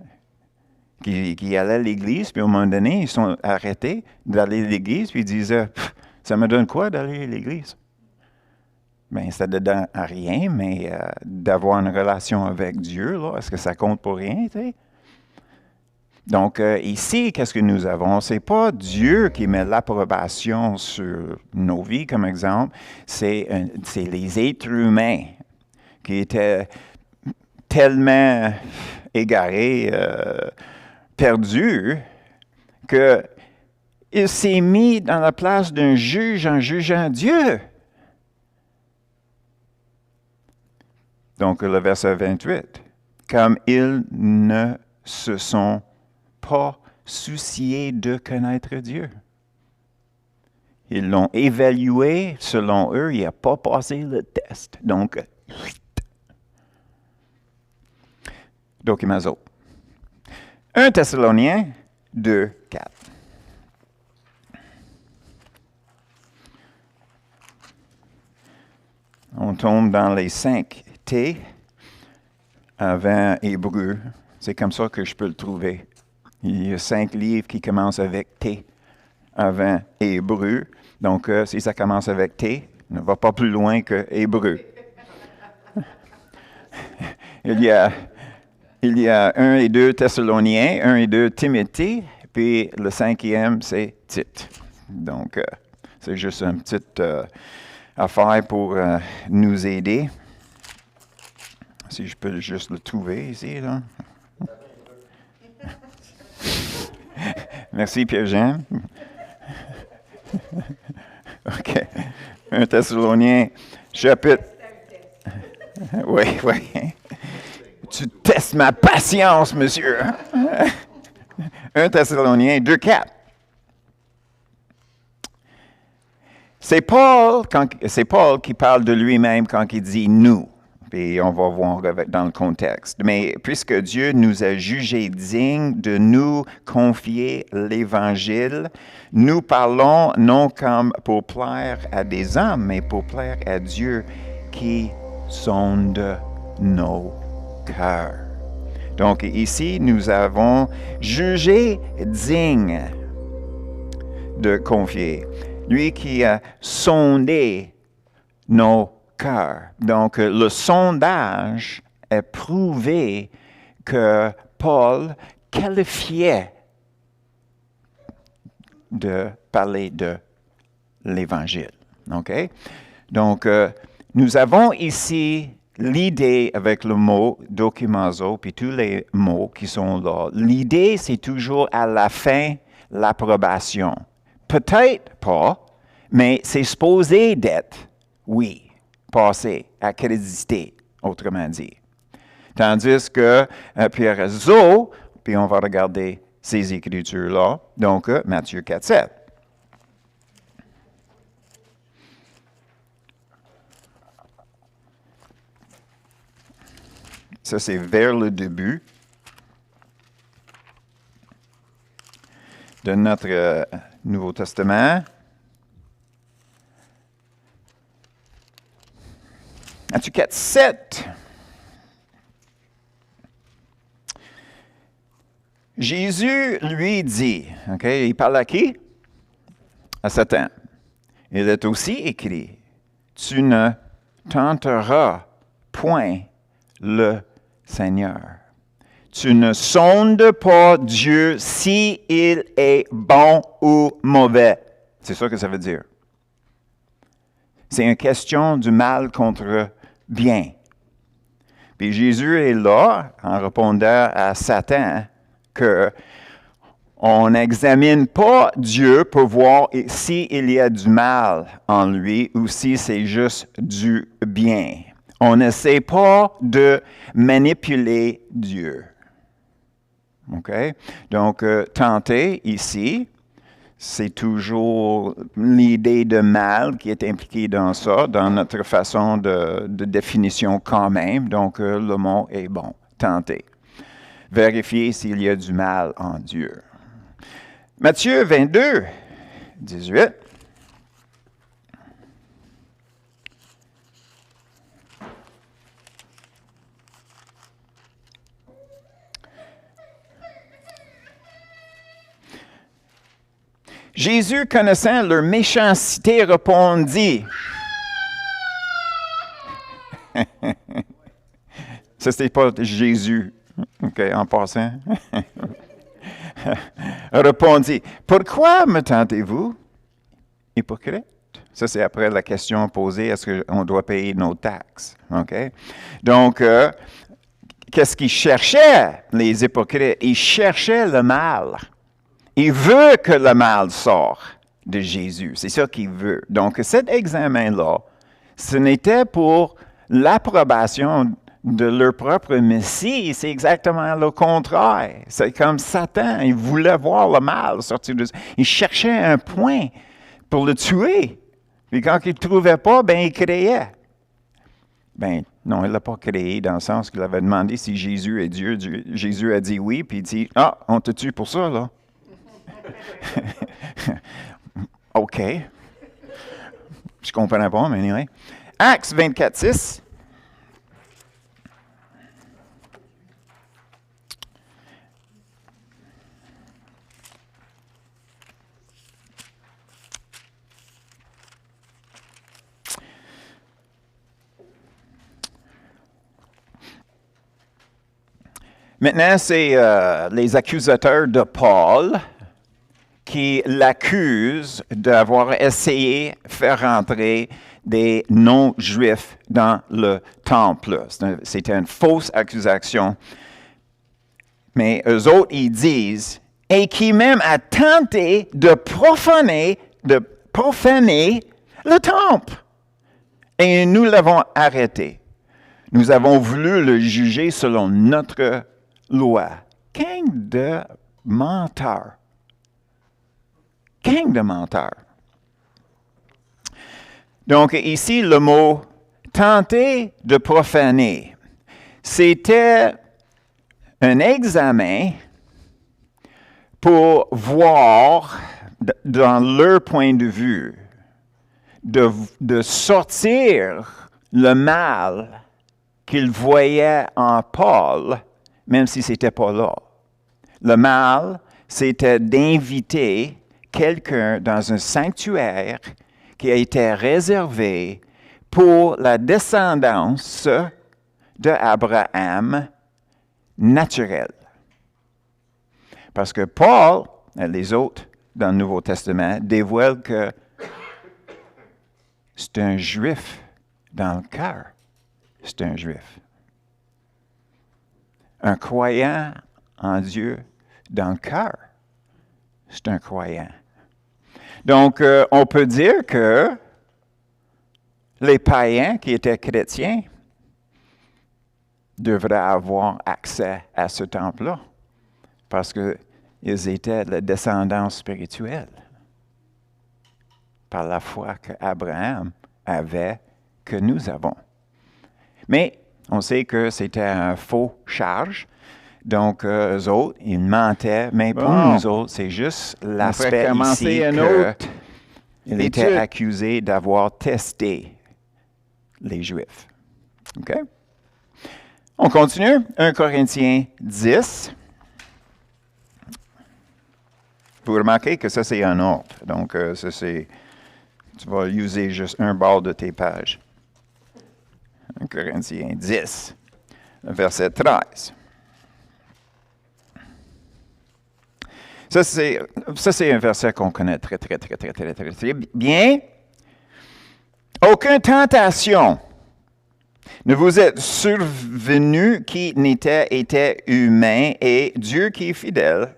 qui allaient à l'église, puis à un moment donné, ils sont arrêtés d'aller à l'église, puis ils disaient, « Ça me donne quoi d'aller à l'église? » Bien, ça ne donne à rien, mais d'avoir une relation avec Dieu, là, est-ce que ça compte pour rien, tu sais? Donc, ici, qu'est-ce que nous avons? Ce n'est pas Dieu qui met l'approbation sur nos vies, comme exemple, c'est les êtres humains qui étaient tellement égarés, perdus, qu'il s'est mis dans la place d'un juge en jugeant Dieu. Donc, le verset 28, « Comme ils ne se sont pas souciés de connaître Dieu. » Ils l'ont évalué, selon eux, il n'a pas passé le test. Donc, Dokimazo. 1 Thessaloniciens 2, 4. On tombe dans les 5 T avant Hébreu. C'est comme ça que je peux le trouver. Il y a 5 livres qui commencent avec T avant Hébreu. Donc, si ça commence avec T, ne va pas plus loin que Hébreu. Il y a 1 et 2 Thessaloniens, 1 et 2 Timothée, puis le 5e, c'est Tite. Donc, c'est juste une petite affaire pour nous aider. Si je peux juste le trouver ici, là. Merci, Pierre-Jean. OK. 1 Thessaloniens, chapitre... Oui. Tu testes ma patience, monsieur. 1 Thessaloniens 2, 4. C'est Paul qui parle de lui-même quand il dit « nous ». Et on va voir dans le contexte. Mais puisque Dieu nous a jugés dignes de nous confier l'Évangile, nous parlons non comme pour plaire à des hommes, mais pour plaire à Dieu qui sonde nos cœurs. Donc ici, nous avons jugé digne de confier. Lui qui a sondé nos cœur. Donc, le sondage a prouvé que Paul qualifiait de parler de l'Évangile. OK? Donc, nous avons ici l'idée avec le mot dokimazo, puis tous les mots qui sont là. L'idée, c'est toujours à la fin l'approbation. Peut-être pas, mais c'est supposé d'être oui. Passé, accrédité, autrement dit. Tandis que Pierre Zo, puis on va regarder ces écritures-là, donc Matthieu 4, 7. Ça, c'est vers le début de notre Nouveau Testament. Matthieu 4, 7. Jésus lui dit, OK, il parle à qui? À Satan. Il est aussi écrit, tu ne tenteras point le Seigneur. Tu ne sondes pas Dieu si il est bon ou mauvais. C'est ça que ça veut dire. C'est une question du mal contre bien. Puis Jésus est là en répondant à Satan que on n'examine pas Dieu pour voir s'il y a du mal en lui ou si c'est juste du bien. On n'essaie pas de manipuler Dieu. OK? Donc, tenter ici, c'est toujours l'idée de mal qui est impliquée dans ça, dans notre façon de définition quand même. Donc, le mot est bon, tenter. Vérifier s'il y a du mal en Dieu. Matthieu 22, 18. Jésus, connaissant leur méchanceté, répondit. Ça, c'était pas Jésus, OK, en passant. Répondit, pourquoi me tentez-vous, hypocrite? Ça, c'est après la question posée, est-ce qu'on doit payer nos taxes? OK? Donc, qu'est-ce qu'ils cherchaient, les hypocrites? Ils cherchaient le mal. Il veut que le mal sorte de Jésus. C'est ça qu'il veut. Donc, cet examen-là, ce n'était pour l'approbation de leur propre Messie. C'est exactement le contraire. C'est comme Satan. Il voulait voir le mal sortir de... Il cherchait un point pour le tuer. Puis quand il ne trouvait pas, ben il créait. Ben non, il ne l'a pas créé dans le sens qu'il avait demandé si Jésus est Dieu. Jésus a dit oui, puis il dit, « Ah, on te tue pour ça, là. » OK. Je comprends pas, mais anyway. Actes 24, 6. Maintenant, c'est les accusateurs de Paul qui l'accusent d'avoir essayé de faire rentrer des non-juifs dans le temple. C'était une fausse accusation. Mais eux autres, ils disent, et qui même a tenté de profaner le temple. Et nous l'avons arrêté. Nous avons voulu le juger selon notre loi. Gang de menteurs. Gang de menteurs. Donc ici, le mot « tenter de profaner », c'était un examen pour voir, dans leur point de vue, de sortir le mal qu'ils voyaient en Paul, même si ce n'était pas là. Le mal, c'était d'inviter quelqu'un dans un sanctuaire qui a été réservé pour la descendance d'Abraham naturelle. Parce que Paul et les autres dans le Nouveau Testament dévoilent que c'est un juif dans le cœur. C'est un juif. Un croyant en Dieu dans le cœur, c'est un croyant. Donc, on peut dire que les païens qui étaient chrétiens devraient avoir accès à ce temple-là, parce qu'ils étaient la descendance spirituelle par la foi qu'Abraham avait, que nous avons. Mais on sait que c'était un faux charge. Donc, eux autres, ils mentaient. Mais pour nous autres, c'est juste l'aspect ici qu'il était accusé d'avoir testé les Juifs. OK? On continue. 1 Corinthiens 10. Vous remarquez que ça, c'est un ordre. Donc, ça, c'est... Tu vas user juste un bord de tes pages. 1 Corinthiens 10, verset 13. Ça, c'est un verset qu'on connaît très bien. Aucune tentation ne vous est survenue qui n'était été humain, et Dieu qui est fidèle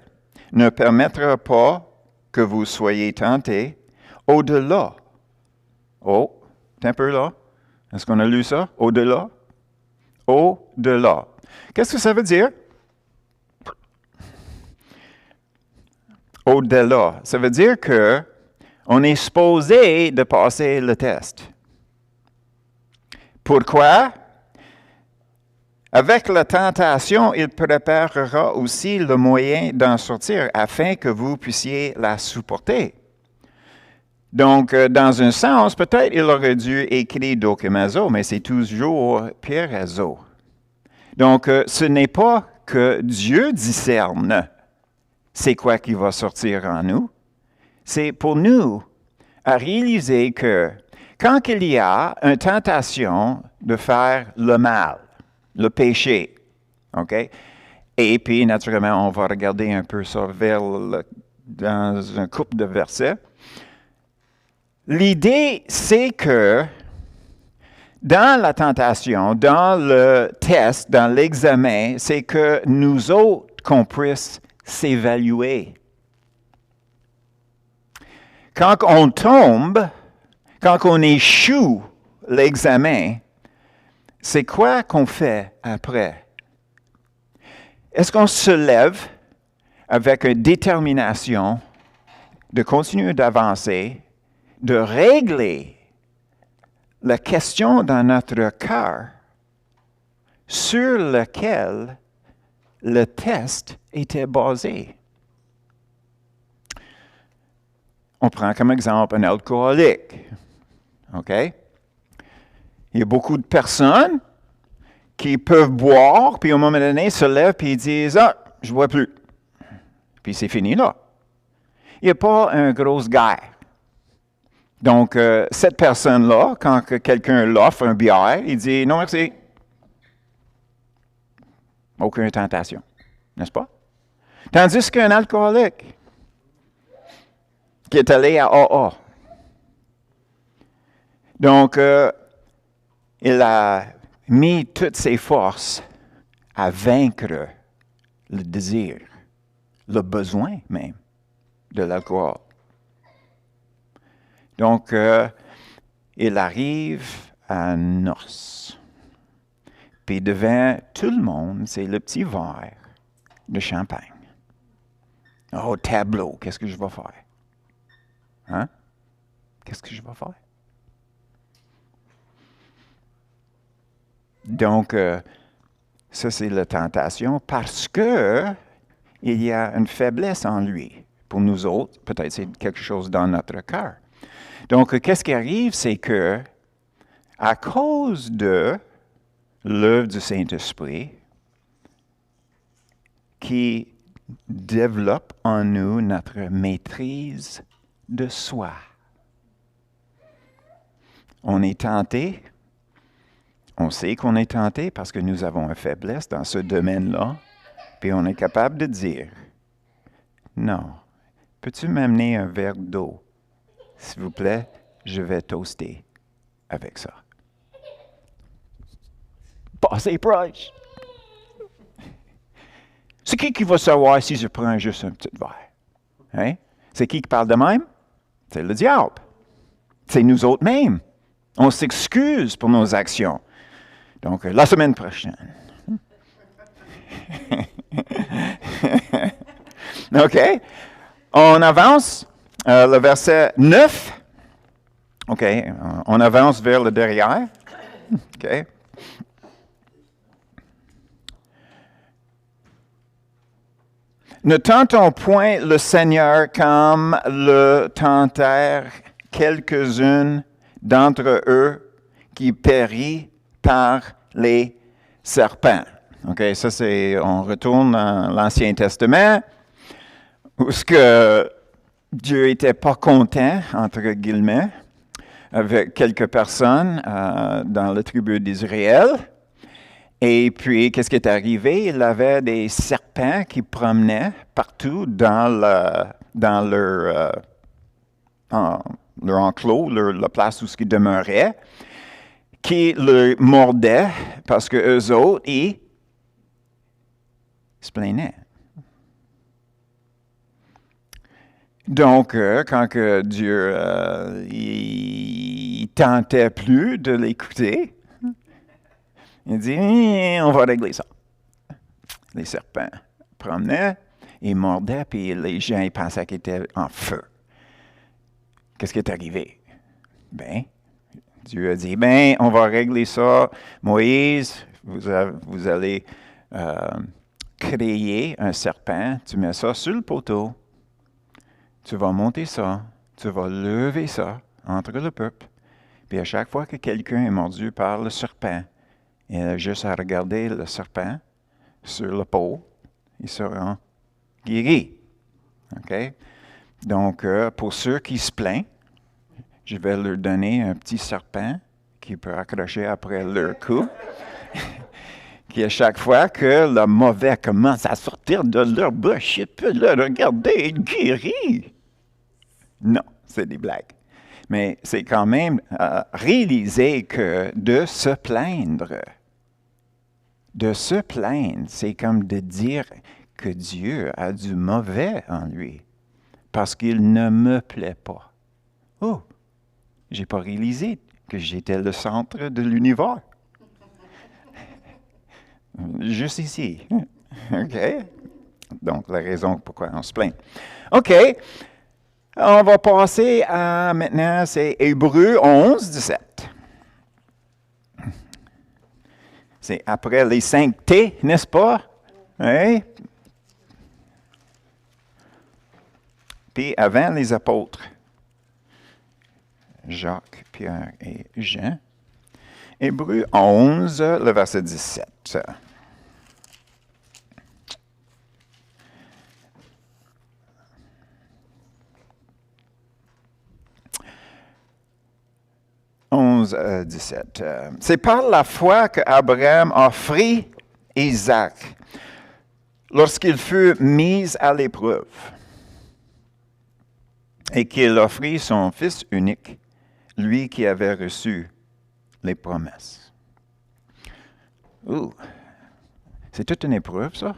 ne permettra pas que vous soyez tentés au-delà. Oh, c'est un peu là. Est-ce qu'on a lu ça? Au-delà? Au-delà. Qu'est-ce que ça veut dire? Au-delà. Ça veut dire que on est supposé de passer le test. Pourquoi? Avec la tentation, il préparera aussi le moyen d'en sortir afin que vous puissiez la supporter. Donc, dans un sens, peut-être il aurait dû écrire dokimazo, mais c'est toujours pierazo. Donc, ce n'est pas que Dieu discerne c'est quoi qui va sortir en nous. C'est pour nous à réaliser que quand il y a une tentation de faire le mal, le péché, OK? Et puis, naturellement, on va regarder un peu ça dans un couple de versets. L'idée, c'est que dans la tentation, dans le test, dans l'examen, c'est que nous autres, qu'on puisse s'évaluer. Quand on tombe, quand on échoue l'examen, c'est quoi qu'on fait après? Est-ce qu'on se lève avec une détermination de continuer d'avancer, de régler la question dans notre cœur sur laquelle le test était basé? On prend comme exemple un alcoolique. OK? Il y a beaucoup de personnes qui peuvent boire, puis au moment donné, se lèvent et ils disent « Ah, je ne bois plus. » Puis c'est fini là. Il n'y a pas une grosse guerre. Donc, cette personne-là, quand quelqu'un l'offre un bière, il dit « Non, merci. » Aucune tentation. N'est-ce pas? Tandis qu'un alcoolique qui est allé à AA. Donc, il a mis toutes ses forces à vaincre le désir, le besoin même de l'alcool. Donc, il arrive à noces. Puis devant tout le monde, c'est le petit verre de champagne. Oh, tableau, qu'est-ce que je vais faire? Hein? Qu'est-ce que je vais faire? Donc, ça, c'est la tentation parce que il y a une faiblesse en lui. Pour nous autres, peut-être c'est quelque chose dans notre cœur. Donc, qu'est-ce qui arrive, c'est que, à cause de l'œuvre du Saint-Esprit, qui développe en nous notre maîtrise de soi. On est tenté, on sait qu'on est tenté parce que nous avons une faiblesse dans ce domaine-là, puis on est capable de dire, non, peux-tu m'amener un verre d'eau? S'il vous plaît, je vais toaster avec ça. Passez proche! C'est qui va savoir si je prends juste un petit verre? Hein? C'est qui parle de même? C'est le diable. C'est nous autres mêmes. On s'excuse pour nos actions. Donc, la semaine prochaine. OK? On avance. Le verset 9. OK? On avance vers le derrière. OK? Ne tentons point le Seigneur comme le tentèrent quelques-unes d'entre eux qui périt par les serpents. OK, ça c'est, on retourne dans l'Ancien Testament, où ce que Dieu n'était pas content, entre guillemets, avec quelques personnes dans la tribu d'Israël. Et puis, qu'est-ce qui est arrivé? Il avait des serpents qui promenaient partout dans leur enclos, la place où ils demeuraient, qui le mordaient parce que eux autres, ils se plaignaient. Donc, quand que Dieu il tentait plus de l'écouter, il dit, on va régler ça. Les serpents promenaient, ils mordaient, puis les gens ils pensaient qu'ils étaient en feu. Qu'est-ce qui est arrivé? Ben, Dieu a dit, ben, on va régler ça. Moïse, vous allez créer un serpent, tu mets ça sur le poteau, tu vas monter ça, tu vas lever ça entre le peuple. Puis à chaque fois que quelqu'un est mordu par le serpent, il a juste à regarder le serpent sur le pot, il sera guéri. OK? Donc, pour ceux qui se plaignent, je vais leur donner un petit serpent qui peut accrocher après leur cou, qui à chaque fois que le mauvais commence à sortir de leur bouche, il peut le regarder et guérir. Non, c'est des blagues. Mais c'est quand même réaliser que de se plaindre, c'est comme de dire que Dieu a du mauvais en lui, parce qu'il ne me plaît pas. Oh, j'ai pas réalisé que j'étais le centre de l'univers. Juste ici. OK? Donc, la raison pourquoi on se plaint. OK. On va passer à, maintenant, c'est Hébreux 11, 17. C'est après les 5 T, n'est-ce pas? Oui. Puis avant les apôtres, Jacques, Pierre et Jean. Hébreux 11, le verset 17. « 17. C'est par la foi qu'Abraham offrit Isaac lorsqu'il fut mis à l'épreuve et qu'il offrit son fils unique, lui qui avait reçu les promesses. » C'est toute une épreuve, ça.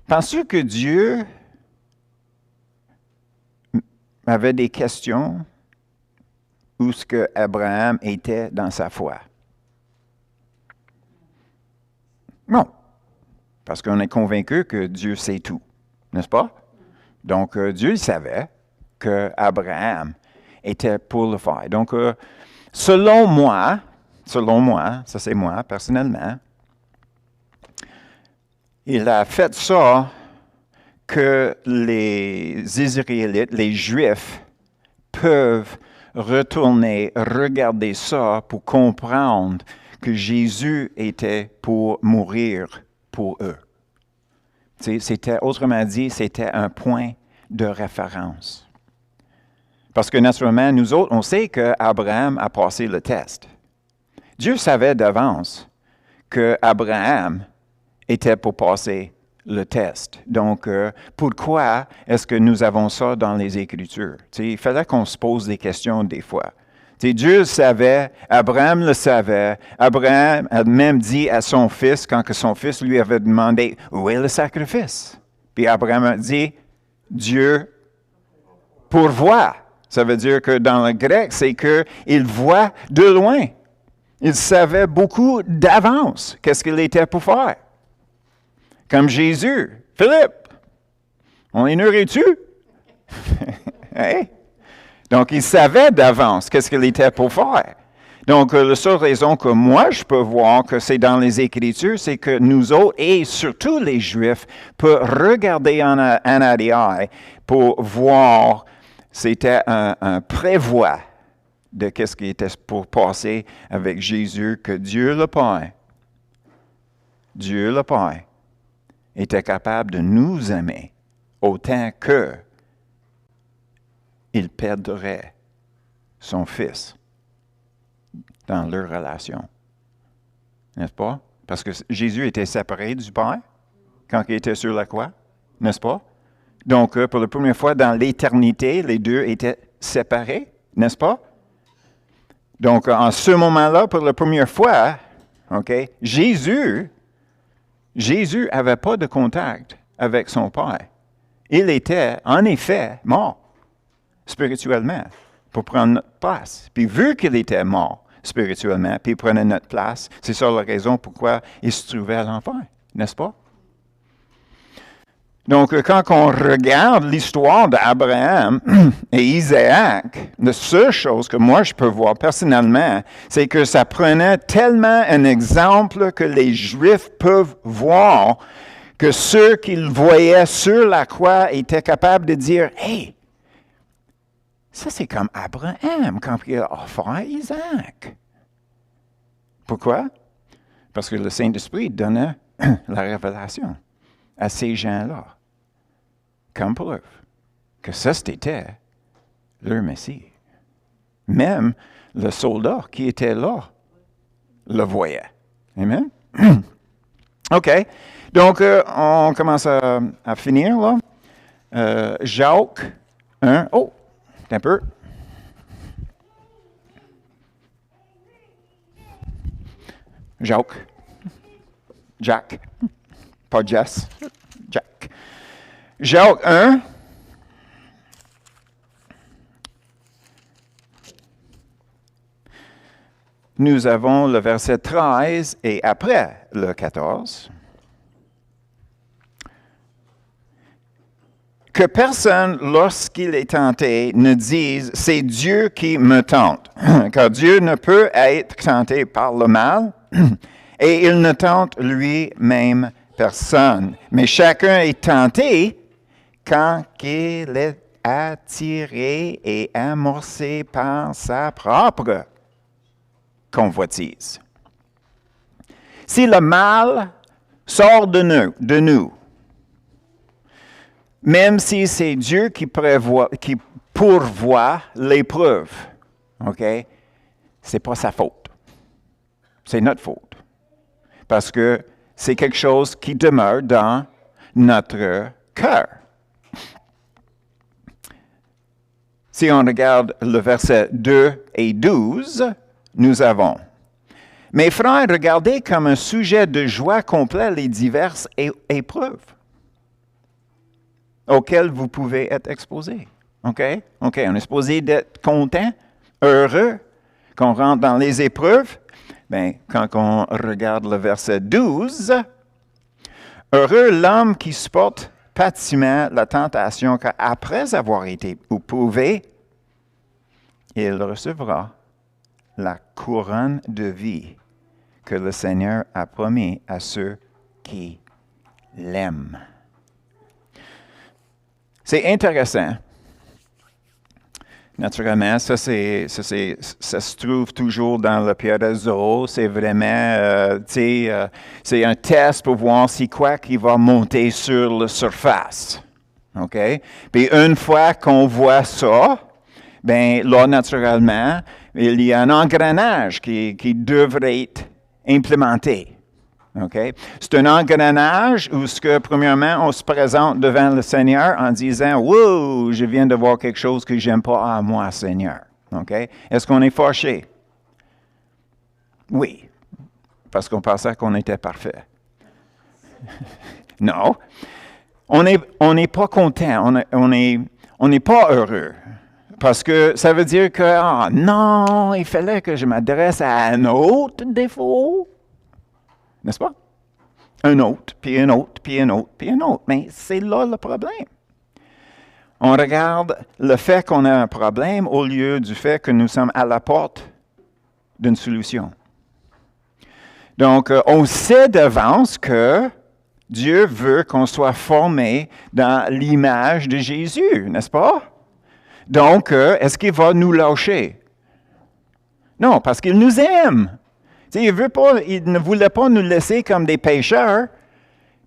Penses-tu que Dieu avait des questions où ce que Abraham était dans sa foi? Non. Parce qu'on est convaincu que Dieu sait tout, n'est-ce pas? Donc, Dieu savait que Abraham était pour le faire. Donc, selon moi, selon moi, ça c'est moi personnellement, il a fait ça que les Israélites, les Juifs, peuvent retourner, regarder ça pour comprendre que Jésus était pour mourir pour eux. C'était, autrement dit, c'était un point de référence. Parce que naturellement, nous autres, on sait qu'Abraham a passé le test. Dieu savait d'avance qu'Abraham était pour passer le test. Donc, pourquoi est-ce que nous avons ça dans les Écritures? Il fallait qu'on se pose des questions des fois. Dieu le savait, Abraham le savait. Abraham a même dit à son fils, quand que son fils lui avait demandé « Où est le sacrifice? » Puis Abraham a dit « Dieu pourvoit. » Ça veut dire que dans le grec, c'est qu'il voit de loin. Il savait beaucoup d'avance qu'est-ce qu'il était pour faire. Comme Jésus. Philippe, on est nourritu? Hein? Donc, il savait d'avance qu'est-ce qu'il était pour faire. Donc, la seule raison que moi, je peux voir que c'est dans les Écritures, c'est que nous autres, et surtout les Juifs, peuvent regarder en arrière pour voir, c'était un prévoi de qu'est-ce qui était pour passer avec Jésus, que Dieu le Père, était capable de nous aimer autant que il perdrait son Fils dans leur relation. N'est-ce pas? Parce que Jésus était séparé du Père quand il était sur la croix, n'est-ce pas? Donc, pour la première fois dans l'éternité, les deux étaient séparés, n'est-ce pas? Donc, en ce moment-là, pour la première fois, okay, Jésus n'avait pas de contact avec son Père. Il était, en effet, mort spirituellement pour prendre notre place. Puis vu qu'il était mort spirituellement, puis il prenait notre place, c'est ça la raison pourquoi il se trouvait à l'enfer, n'est-ce pas? Donc, quand on regarde l'histoire d'Abraham et Isaac, la seule chose que moi je peux voir personnellement, c'est que ça prenait tellement un exemple que les Juifs peuvent voir que ceux qu'ils voyaient sur la croix étaient capables de dire « Hey, ça c'est comme Abraham quand il a offert Isaac. » Pourquoi? Parce que le Saint-Esprit donnait la révélation à ces gens-là, comme preuve que ça, c'était leur Messie. Même le soldat qui était là le voyait. Amen? OK. Donc, on commence à finir, là. Jacques 1. Oh, un peu. Jack. Pas Jess. Jack. Jacques 1. Nous avons le verset 13 et après le 14. Que personne, lorsqu'il est tenté, ne dise « c'est Dieu qui me tente », car Dieu ne peut être tenté par le mal et il ne tente lui-même personne. Mais chacun est tenté quand il est attiré et amorcé par sa propre convoitise. Si le mal sort de nous, même si c'est Dieu qui pourvoit l'épreuve, OK? C'est pas sa faute. C'est notre faute. Parce que c'est quelque chose qui demeure dans notre cœur. Si on regarde le verset 2 et 12, nous avons « Mes frères, regardez comme un sujet de joie complet les diverses épreuves auxquelles vous pouvez être exposés. OK? OK, on est supposé d'être content, heureux, qu'on rentre dans les épreuves. Bien, quand on regarde le verset 12, « Heureux l'homme qui supporte patiemment la tentation, car après avoir été éprouvé, il recevra la couronne de vie que le Seigneur a promis à ceux qui l'aiment. C'est intéressant. Naturellement, ça se trouve toujours dans le Pierre de Zo. C'est vraiment, c'est un test pour voir si quoi qui va monter sur la surface. OK? Puis une fois qu'on voit ça, bien là, naturellement, il y a un engrenage qui devrait être implémenté. Okay? C'est un engrenage où, premièrement, on se présente devant le Seigneur en disant « Wow, je viens de voir quelque chose que je n'aime pas à moi, Seigneur. Okay? » Est-ce qu'on est fâché? Oui, parce qu'on pensait qu'on était parfait. Non, on n'est pas content, on n'est pas heureux. Parce que ça veut dire que, non, il fallait que je m'adresse à un autre défaut. N'est-ce pas? Un autre, puis un autre, puis un autre, puis un autre. Mais c'est là le problème. On regarde le fait qu'on a un problème au lieu du fait que nous sommes à la porte d'une solution. Donc, on sait d'avance que Dieu veut qu'on soit formé dans l'image de Jésus, n'est-ce pas? Donc, est-ce qu'il va nous lâcher? Non, parce qu'il nous aime. Il ne voulait pas nous laisser comme des pécheurs.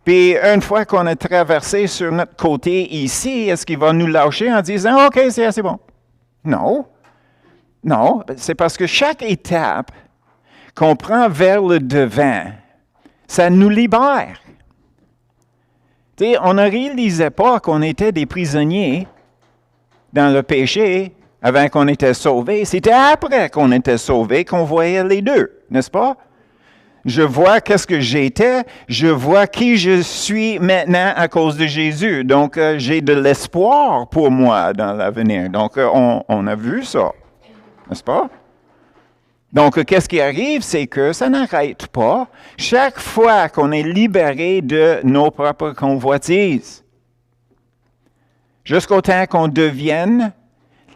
Puis, une fois qu'on a traversé sur notre côté ici, est-ce qu'il va nous lâcher en disant « OK, c'est assez bon ». Non. Non, c'est parce que chaque étape qu'on prend vers le devant, ça nous libère. On ne réalisait pas qu'on était des prisonniers dans le péché avant qu'on était sauvés. C'était après qu'on était sauvés qu'on voyait les deux, n'est-ce pas? Je vois qu'est-ce que j'étais, je vois qui je suis maintenant à cause de Jésus. Donc, j'ai de l'espoir pour moi dans l'avenir. Donc, on a vu ça, n'est-ce pas? Donc, qu'est-ce qui arrive, c'est que ça n'arrête pas. Chaque fois qu'on est libéré de nos propres convoitises, jusqu'au temps qu'on devienne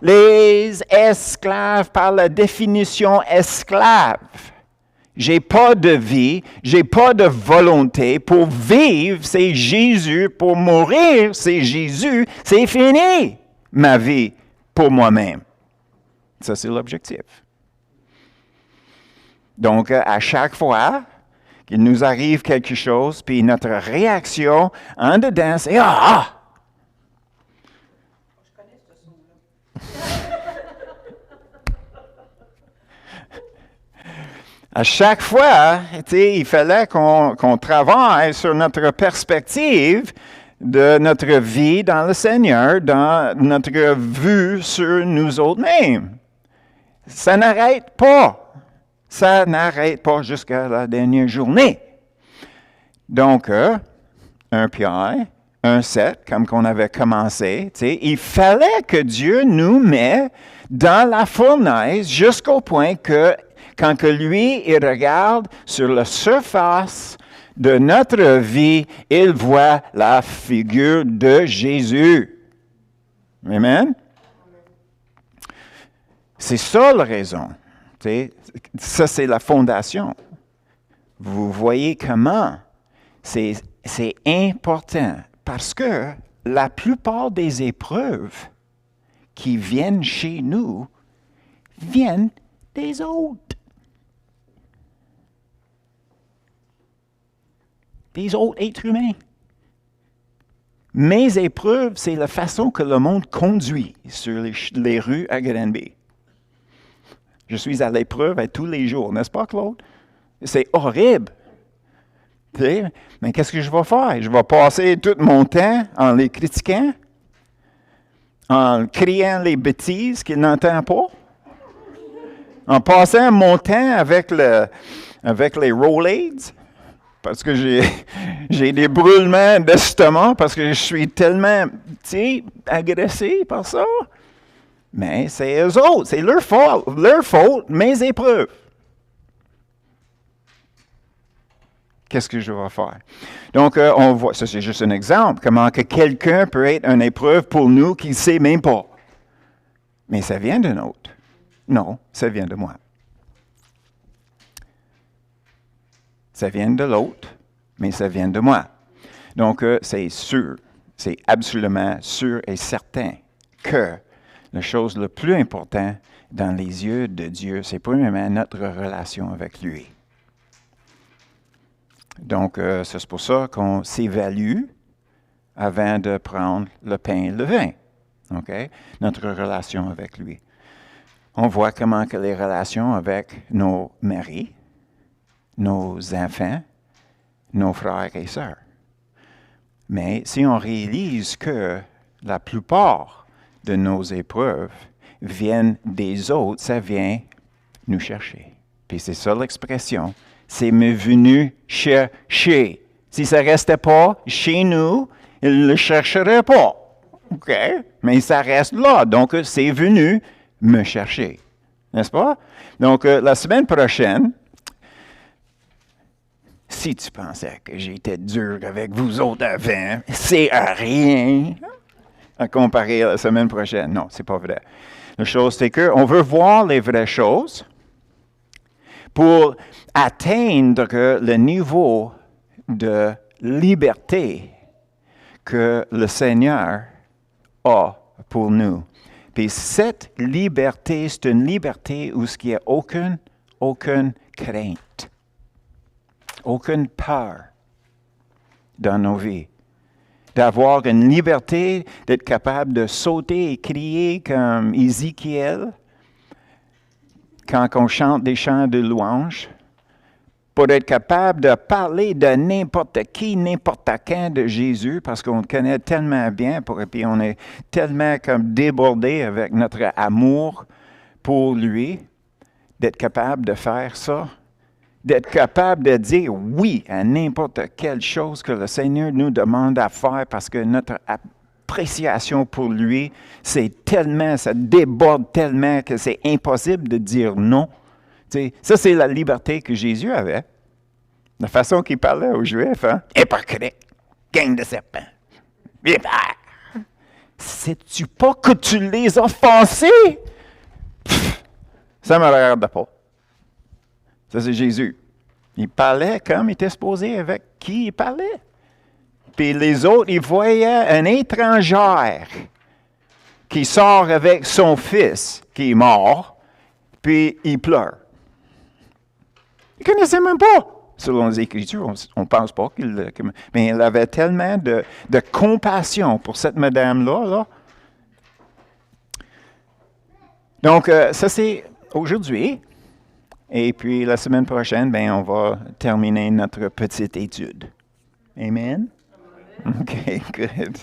les esclaves par la définition esclave. J'ai pas de vie, j'ai pas de volonté. Pour vivre, c'est Jésus. Pour mourir, c'est Jésus. C'est fini, ma vie, pour moi-même. Ça, c'est l'objectif. Donc, à chaque fois qu'il nous arrive quelque chose, puis notre réaction en dedans, c'est « Ah! » À chaque fois, il fallait qu'on travaille sur notre perspective de notre vie dans le Seigneur, dans notre vue sur nous autres-mêmes. Ça n'arrête pas. Ça n'arrête pas jusqu'à la dernière journée. Donc, 1 Pierre, 1,7, comme qu'on avait commencé, il fallait que Dieu nous mette dans la fournaise jusqu'au point que quand que lui, il regarde sur la surface de notre vie, il voit la figure de Jésus. Amen? C'est ça la raison. Ça, c'est la fondation. Vous voyez comment c'est important parce que la plupart des épreuves qui viennent chez nous viennent des autres. Des autres êtres humains. Mes épreuves, c'est la façon que le monde conduit sur les rues à Granby. Je suis à l'épreuve tous les jours, n'est-ce pas, Claude? C'est horrible. Mais qu'est-ce que je vais faire? Je vais passer tout mon temps en les critiquant, en criant les bêtises qu'ils n'entendent pas, en passant mon temps avec les Rolaids, parce que j'ai des brûlements d'estomac, parce que je suis tellement, agressé par ça. Mais c'est eux autres, c'est leur faute, mes épreuves. Qu'est-ce que je vais faire? Donc, on voit, ça c'est juste un exemple, comment que quelqu'un peut être une épreuve pour nous qu'il ne sait même pas. Mais ça vient d'un autre. Non, ça vient de moi. Ça vient de l'autre, mais ça vient de moi. Donc, c'est sûr, c'est absolument sûr et certain que la chose la plus importante dans les yeux de Dieu, c'est premièrement notre relation avec lui. Donc, c'est pour ça qu'on s'évalue avant de prendre le pain et le vin. Okay? Notre relation avec lui. On voit comment que les relations avec nos maris, nos enfants, nos frères et sœurs. Mais si on réalise que la plupart de nos épreuves viennent des autres, ça vient nous chercher. Puis c'est ça l'expression. C'est me venu chercher. Si ça ne restait pas chez nous, il ne le chercherait pas. OK? Mais ça reste là. Donc, c'est venu me chercher. N'est-ce pas? Donc, la semaine prochaine, si tu pensais que j'étais dur avec vous autres avant, c'est à rien à comparer à la semaine prochaine. Non, c'est pas vrai. La chose, c'est qu'on veut voir les vraies choses pour atteindre le niveau de liberté que le Seigneur a pour nous. Puis cette liberté, c'est une liberté où il n'y a aucune crainte, aucune peur dans nos vies. D'avoir une liberté, d'être capable de sauter et crier comme Ézéchiel quand on chante des chants de louange, pour être capable de parler de n'importe qui, n'importe quand de Jésus, parce qu'on le connaît tellement bien, et puis on est tellement comme débordé avec notre amour pour lui, d'être capable de faire ça, d'être capable de dire oui à n'importe quelle chose que le Seigneur nous demande à faire, parce que notre appréciation pour lui, c'est tellement, ça déborde tellement que c'est impossible de dire non. T'sais, ça, c'est la liberté que Jésus avait. La façon qu'il parlait aux Juifs, hein? Hypocrite, gang de serpents. Sais-tu pas que tu les as offensés? Ça ne me regarde pas. Ça, c'est Jésus. Il parlait comme il était supposé avec qui il parlait. Puis les autres, ils voyaient une étrangère qui sort avec son fils qui est mort, puis il pleure. Il ne connaissait même pas. Selon les Écritures, on ne pense pas qu'il... Mais il avait tellement de compassion pour cette madame-là. Là. Donc, ça c'est aujourd'hui. Et puis, la semaine prochaine, ben, on va terminer notre petite étude. Amen? OK, good.